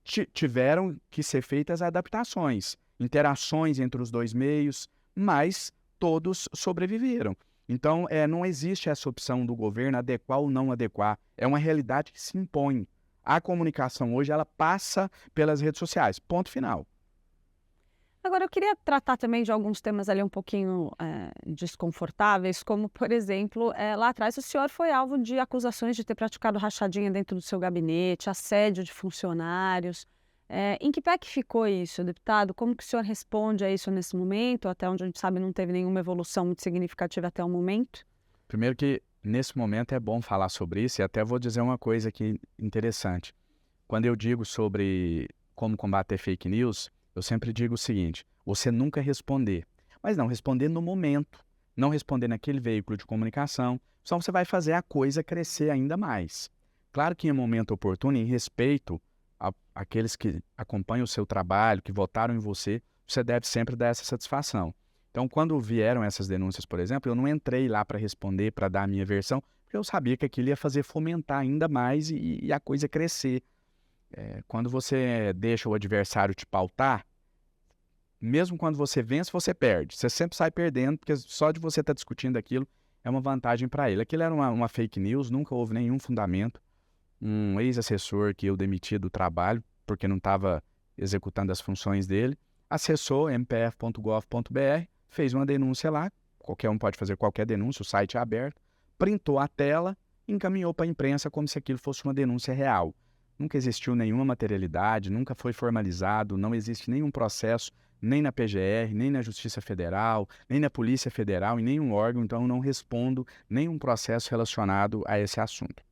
Tiveram que ser feitas adaptações, interações entre os dois meios, mas todos sobreviveram. Então, não existe essa opção do governo adequar ou não adequar. É uma realidade que se impõe. A comunicação hoje, ela passa pelas redes sociais. Ponto final. Agora, eu queria tratar também de alguns temas ali um pouquinho desconfortáveis, como, por exemplo, lá atrás o senhor foi alvo de acusações de ter praticado rachadinha dentro do seu gabinete, assédio de funcionários. Em que pé que ficou isso, deputado? Como que o senhor responde a isso nesse momento? Até onde a gente sabe não teve nenhuma evolução muito significativa até o momento. Primeiro que, nesse momento, é bom falar sobre isso e até vou dizer uma coisa aqui interessante. Quando eu digo sobre como combater fake news, eu sempre digo o seguinte, você nunca responder, mas não responder no momento, não responder naquele veículo de comunicação, só você vai fazer a coisa crescer ainda mais. Claro que em momento oportuno, em respeito àqueles que acompanham o seu trabalho, que votaram em você, você deve sempre dar essa satisfação. Então, quando vieram essas denúncias, por exemplo, eu não entrei lá para responder, para dar a minha versão, porque eu sabia que aquilo ia fazer fomentar ainda mais e a coisa crescer. Quando você deixa o adversário te pautar, mesmo quando você vence, você perde. Você sempre sai perdendo, porque só de você estar discutindo aquilo é uma vantagem para ele. Aquilo era uma fake news, nunca houve nenhum fundamento. Um ex-assessor que eu demiti do trabalho, porque não estava executando as funções dele, acessou mpf.gov.br, fez uma denúncia lá, qualquer um pode fazer qualquer denúncia, o site é aberto, printou a tela, encaminhou para a imprensa como se aquilo fosse uma denúncia real. Nunca existiu nenhuma materialidade, nunca foi formalizado, não existe nenhum processo, nem na PGR, nem na Justiça Federal, nem na Polícia Federal, em nenhum órgão, então eu não respondo nenhum processo relacionado a esse assunto.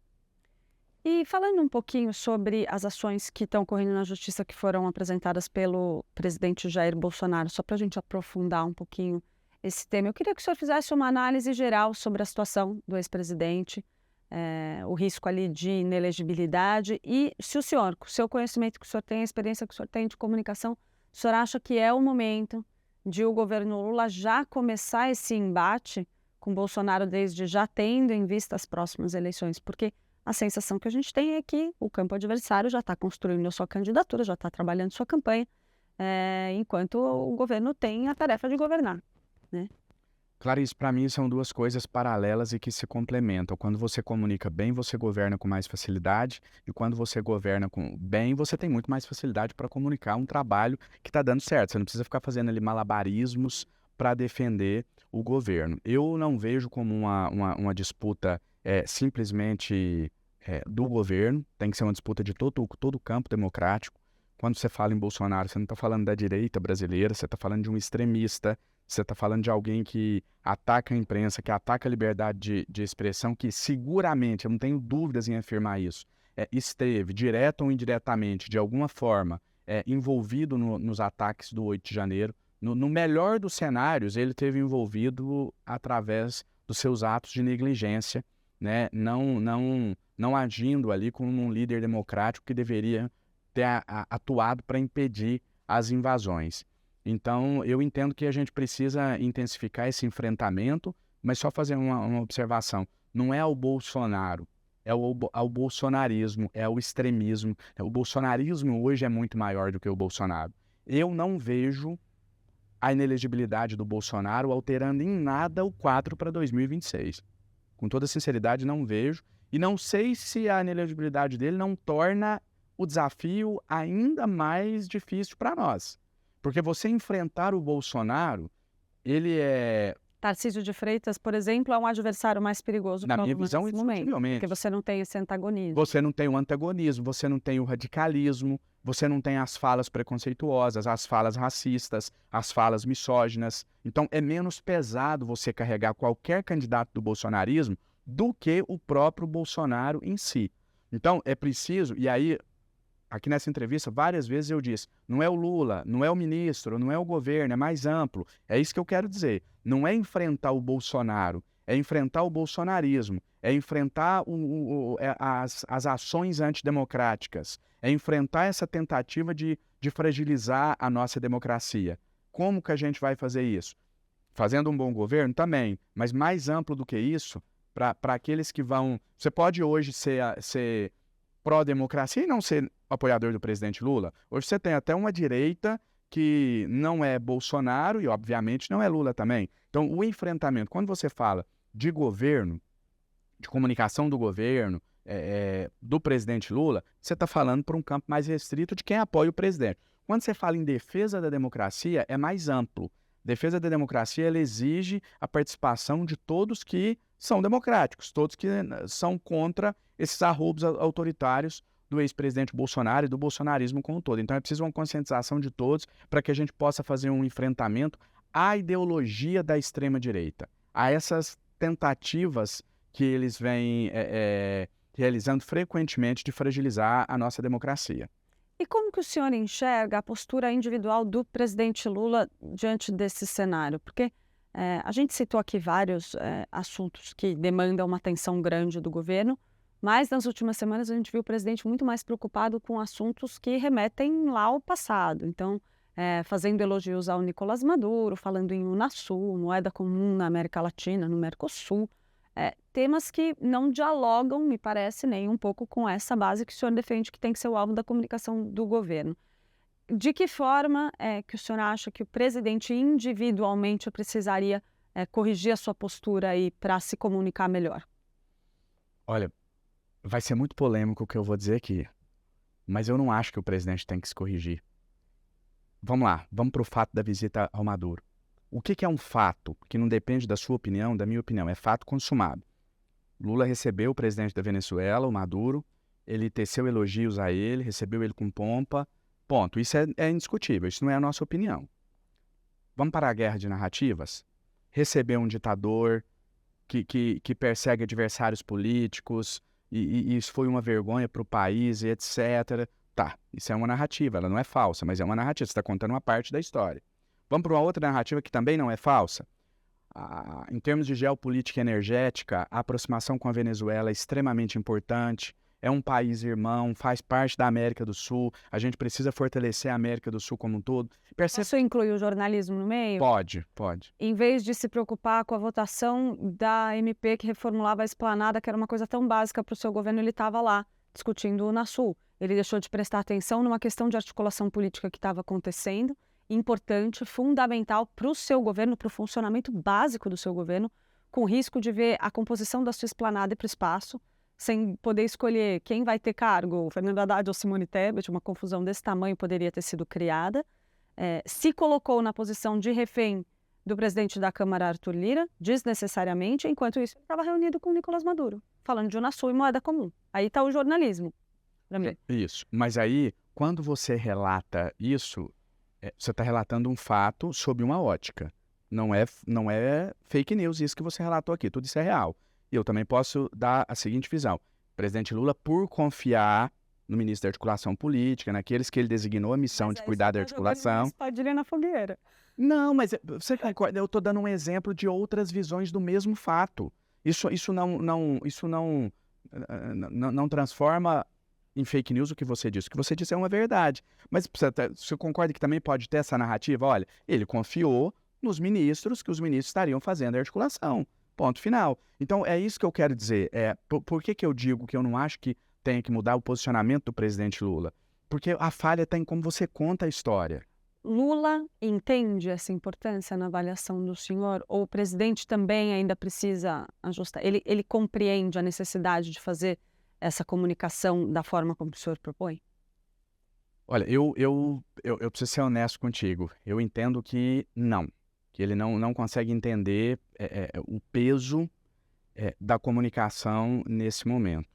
E falando um pouquinho sobre as ações que estão ocorrendo na Justiça que foram apresentadas pelo presidente Jair Bolsonaro, só para a gente aprofundar um pouquinho esse tema, eu queria que o senhor fizesse uma análise geral sobre a situação do ex-presidente, o risco ali de inelegibilidade e se o senhor, com o seu conhecimento que o senhor tem, a experiência que o senhor tem de comunicação, o senhor acha que é o momento de o governo Lula já começar esse embate com Bolsonaro desde já tendo em vista as próximas eleições? Porque a sensação que a gente tem é que o campo adversário já está construindo a sua candidatura, já está trabalhando sua campanha, enquanto o governo tem a tarefa de governar, né? Clarice, para mim são duas coisas paralelas e que se complementam. Quando você comunica bem, você governa com mais facilidade, e quando você governa bem, você tem muito mais facilidade para comunicar um trabalho que está dando certo. Você não precisa ficar fazendo ali malabarismos para defender o governo. Eu não vejo como uma disputa simplesmente do governo, tem que ser uma disputa de todo o campo democrático. Quando você fala em Bolsonaro, você não está falando da direita brasileira, você está falando de um extremista, você está falando de alguém que ataca a imprensa, que ataca a liberdade de expressão, que seguramente, eu não tenho dúvidas em afirmar isso, esteve, direta ou indiretamente, de alguma forma, envolvido nos ataques do 8 de janeiro. No melhor dos cenários, ele esteve envolvido através dos seus atos de negligência, né? Não agindo ali como um líder democrático que deveria ter atuado para impedir as invasões. Então, eu entendo que a gente precisa intensificar esse enfrentamento, mas só fazer uma observação. Não é o Bolsonaro, é o bolsonarismo, é o extremismo. O bolsonarismo hoje é muito maior do que o Bolsonaro. Eu não vejo a inelegibilidade do Bolsonaro alterando em nada o quadro para 2026. Com toda sinceridade, não vejo. E não sei se a inelegibilidade dele não torna o desafio ainda mais difícil para nós. Porque você enfrentar o Bolsonaro, ele é... Tarcísio de Freitas, por exemplo, é um adversário mais perigoso Na para minha o Lula visão, nesse momento, indiscutivelmente. porque você não tem esse antagonismo. Você não tem o antagonismo, você não tem o radicalismo, você não tem as falas preconceituosas, as falas racistas, as falas misóginas. Então, é menos pesado você carregar qualquer candidato do bolsonarismo do que o próprio Bolsonaro em si. Então, é preciso, e aí, aqui nessa entrevista, várias vezes eu disse, não é o Lula, não é o ministro, não é o governo, é mais amplo. É isso que eu quero dizer. Não é enfrentar o Bolsonaro, é enfrentar o bolsonarismo, é enfrentar as ações antidemocráticas, é enfrentar essa tentativa de fragilizar a nossa democracia. Como que a gente vai fazer isso? Fazendo um bom governo? Também, mas mais amplo do que isso, para aqueles que vão... Você pode hoje ser pró-democracia e não ser apoiador do presidente Lula. Hoje você tem até uma direita que não é Bolsonaro e, obviamente, não é Lula também. Então, o enfrentamento, quando você fala de governo, de comunicação do governo, do presidente Lula, você está falando para um campo mais restrito de quem apoia o presidente. Quando você fala em defesa da democracia, é mais amplo. Defesa da democracia, ela exige a participação de todos que são democráticos, todos que são contra esses arroubos autoritários do ex-presidente Bolsonaro e do bolsonarismo como um todo. Então é preciso uma conscientização de todos para que a gente possa fazer um enfrentamento à ideologia da extrema-direita, a essas tentativas que eles vêm realizando frequentemente de fragilizar a nossa democracia. E como que o senhor enxerga a postura individual do presidente Lula diante desse cenário? Porque a gente citou aqui vários assuntos que demandam uma atenção grande do governo, mas nas últimas semanas a gente viu o presidente muito mais preocupado com assuntos que remetem lá ao passado. Então, fazendo elogios ao Nicolás Maduro, falando em Unasul, moeda comum na América Latina, no Mercosul. Temas que não dialogam, me parece, nem um pouco com essa base que o senhor defende que tem que ser o alvo da comunicação do governo. De que forma que o senhor acha que o presidente individualmente precisaria corrigir a sua postura aí para se comunicar melhor? Olha, vai ser muito polêmico o que eu vou dizer aqui, mas eu não acho que o presidente tem que se corrigir. Vamos lá, vamos para o fato da visita ao Maduro. O que é um fato que não depende da sua opinião, da minha opinião? É fato consumado. Lula recebeu o presidente da Venezuela, o Maduro, ele teceu elogios a ele, recebeu ele com pompa, ponto. Isso é indiscutível, isso não é a nossa opinião. Vamos para a guerra de narrativas? Receber um ditador que persegue adversários políticos, e isso foi uma vergonha para o país, e etc. Tá, isso é uma narrativa, ela não é falsa, mas é uma narrativa, você está contando uma parte da história. Vamos para uma outra narrativa que também não é falsa. Em termos de geopolítica energética, a aproximação com a Venezuela é extremamente importante. É um país irmão, faz parte da América do Sul. A gente precisa fortalecer a América do Sul como um todo. Isso inclui o jornalismo no meio? Pode. Em vez de se preocupar com a votação da MP que reformulava a esplanada, que era uma coisa tão básica para o seu governo, ele estava lá discutindo o Unasul. Ele deixou de prestar atenção numa questão de articulação política que estava acontecendo, importante, fundamental para o seu governo, para o funcionamento básico do seu governo, com risco de ver a composição da sua esplanada ir para o espaço, sem poder escolher quem vai ter cargo, Fernando Haddad ou Simone Tebet, uma confusão desse tamanho poderia ter sido criada. Se colocou na posição de refém do presidente da Câmara, Arthur Lira, desnecessariamente, enquanto isso ele estava reunido com o Nicolás Maduro, falando de Unasul e moeda comum. Aí está o jornalismo, para mim. Isso. Mas aí, quando você relata isso, você está relatando um fato sob uma ótica. Não é fake news isso que você relatou aqui, tudo isso é real. E eu também posso dar a seguinte visão. O presidente Lula, por confiar no ministro da Articulação Política, naqueles que ele designou a missão de cuidar da articulação... Mas espadilha na fogueira. Não, mas você concorda? Eu estou dando um exemplo de outras visões do mesmo fato. Isso não transforma em fake news o que você disse. O que você disse é uma verdade. Mas você concorda que também pode ter essa narrativa? Olha, ele confiou nos ministros, que os ministros estariam fazendo a articulação. Ponto final. Então, é isso que eu quero dizer. Por que eu digo que eu não acho que tem que mudar o posicionamento do presidente Lula? Porque a falha está em como você conta a história. Lula entende essa importância na avaliação do senhor? Ou o presidente também ainda precisa ajustar? Ele compreende a necessidade de fazer essa comunicação da forma como o senhor propõe? Olha, eu preciso ser honesto contigo. Eu entendo que ele não consegue entender o peso da comunicação nesse momento.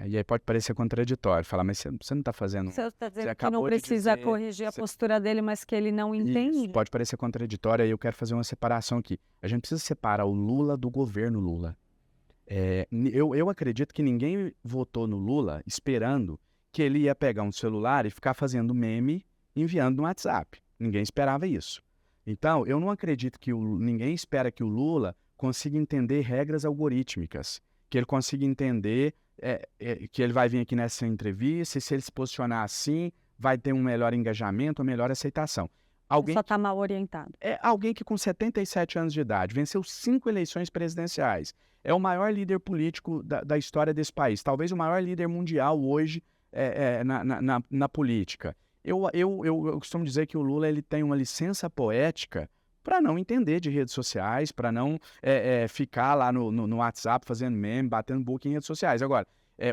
E aí pode parecer contraditório, falar, mas você não está fazendo... Você está dizendo que acabou não de precisa dizer- corrigir a postura dele, mas que ele não entende? Isso, pode parecer contraditório, aí eu quero fazer uma separação aqui. A gente precisa separar o Lula do governo Lula. Eu acredito que ninguém votou no Lula esperando que ele ia pegar um celular e ficar fazendo meme enviando no WhatsApp. Ninguém esperava isso. Então, eu não acredito que ninguém espera que o Lula consiga entender regras algorítmicas, que ele consiga entender que ele vai vir aqui nessa entrevista e se ele se posicionar assim, vai ter um melhor engajamento, uma melhor aceitação. Só está mal orientado. Alguém que com 77 anos de idade venceu 5 eleições presidenciais, é o maior líder político da história desse país, talvez o maior líder mundial hoje na política. Eu costumo dizer que o Lula ele tem uma licença poética para não entender de redes sociais, para não ficar lá no WhatsApp fazendo meme, batendo boca em redes sociais. Agora,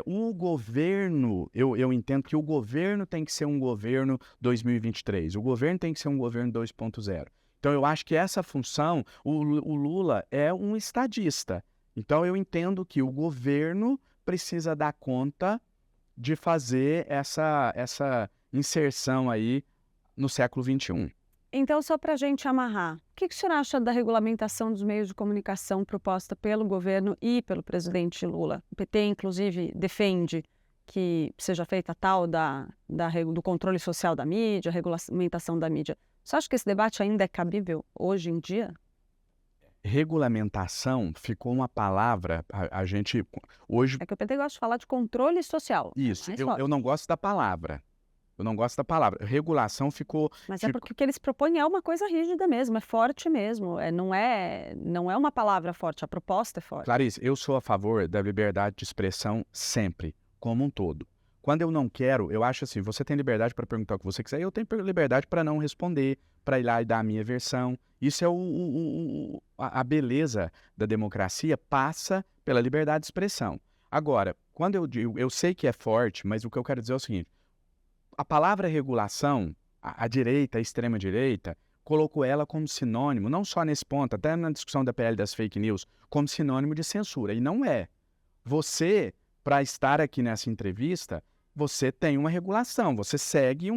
o governo, eu entendo que o governo tem que ser um governo 2023, o governo tem que ser um governo 2.0. Então, eu acho que essa função, o Lula é um estadista. Então, eu entendo que o governo precisa dar conta de fazer essa inserção aí no século XXI. Então, só para a gente amarrar, o que o senhor acha da regulamentação dos meios de comunicação proposta pelo governo e pelo presidente Lula? O PT, inclusive, defende que seja feita tal do controle social da mídia, regulamentação da mídia. Você acha que esse debate ainda é cabível hoje em dia? Regulamentação ficou uma palavra, a gente hoje... É que o PT gosta de falar de controle social. Isso, mais eu forte. não gosto da palavra. Eu não gosto da palavra. Regulação ficou... Mas é porque o que eles propõem é uma coisa rígida mesmo, é forte mesmo. Não é uma palavra forte, a proposta é forte. Clarice, eu sou a favor da liberdade de expressão sempre, como um todo. Quando eu não quero, eu acho assim, você tem liberdade para perguntar o que você quiser, e eu tenho liberdade para não responder, para ir lá e dar a minha versão. Isso é a beleza da democracia, passa pela liberdade de expressão. Agora, quando eu digo, eu sei que é forte, mas o que eu quero dizer é o seguinte, a palavra regulação, a direita, a extrema-direita, colocou ela como sinônimo, não só nesse ponto, até na discussão da PL das fake news, como sinônimo de censura. E não é. Você, para estar aqui nessa entrevista, você tem uma regulação, você segue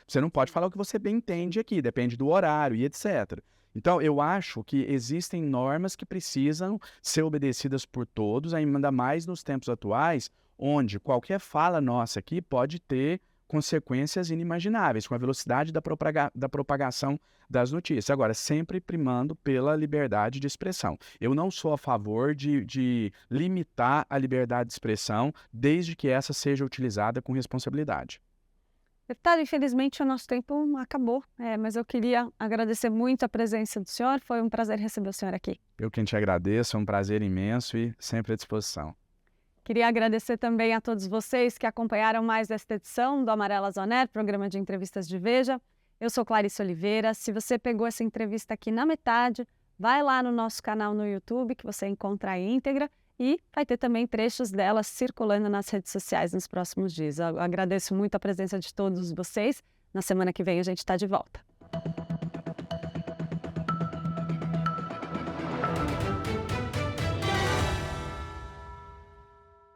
Você não pode falar o que você bem entende aqui, depende do horário e etc. Então, eu acho que existem normas que precisam ser obedecidas por todos, ainda mais nos tempos atuais, onde qualquer fala nossa aqui pode ter consequências inimagináveis, com a velocidade da propagação das notícias. Agora, sempre primando pela liberdade de expressão. Eu não sou a favor de limitar a liberdade de expressão, desde que essa seja utilizada com responsabilidade. Deputado, infelizmente o nosso tempo acabou, mas eu queria agradecer muito a presença do senhor, foi um prazer receber o senhor aqui. Eu quem te agradeço, é um prazer imenso e sempre à disposição. Queria agradecer também a todos vocês que acompanharam mais esta edição do Amarela Zoner, programa de entrevistas de Veja. Eu sou Clarice Oliveira. Se você pegou essa entrevista aqui na metade, vai lá no nosso canal no YouTube, que você encontra a íntegra, e vai ter também trechos dela circulando nas redes sociais nos próximos dias. Eu agradeço muito a presença de todos vocês. Na semana que vem a gente está de volta.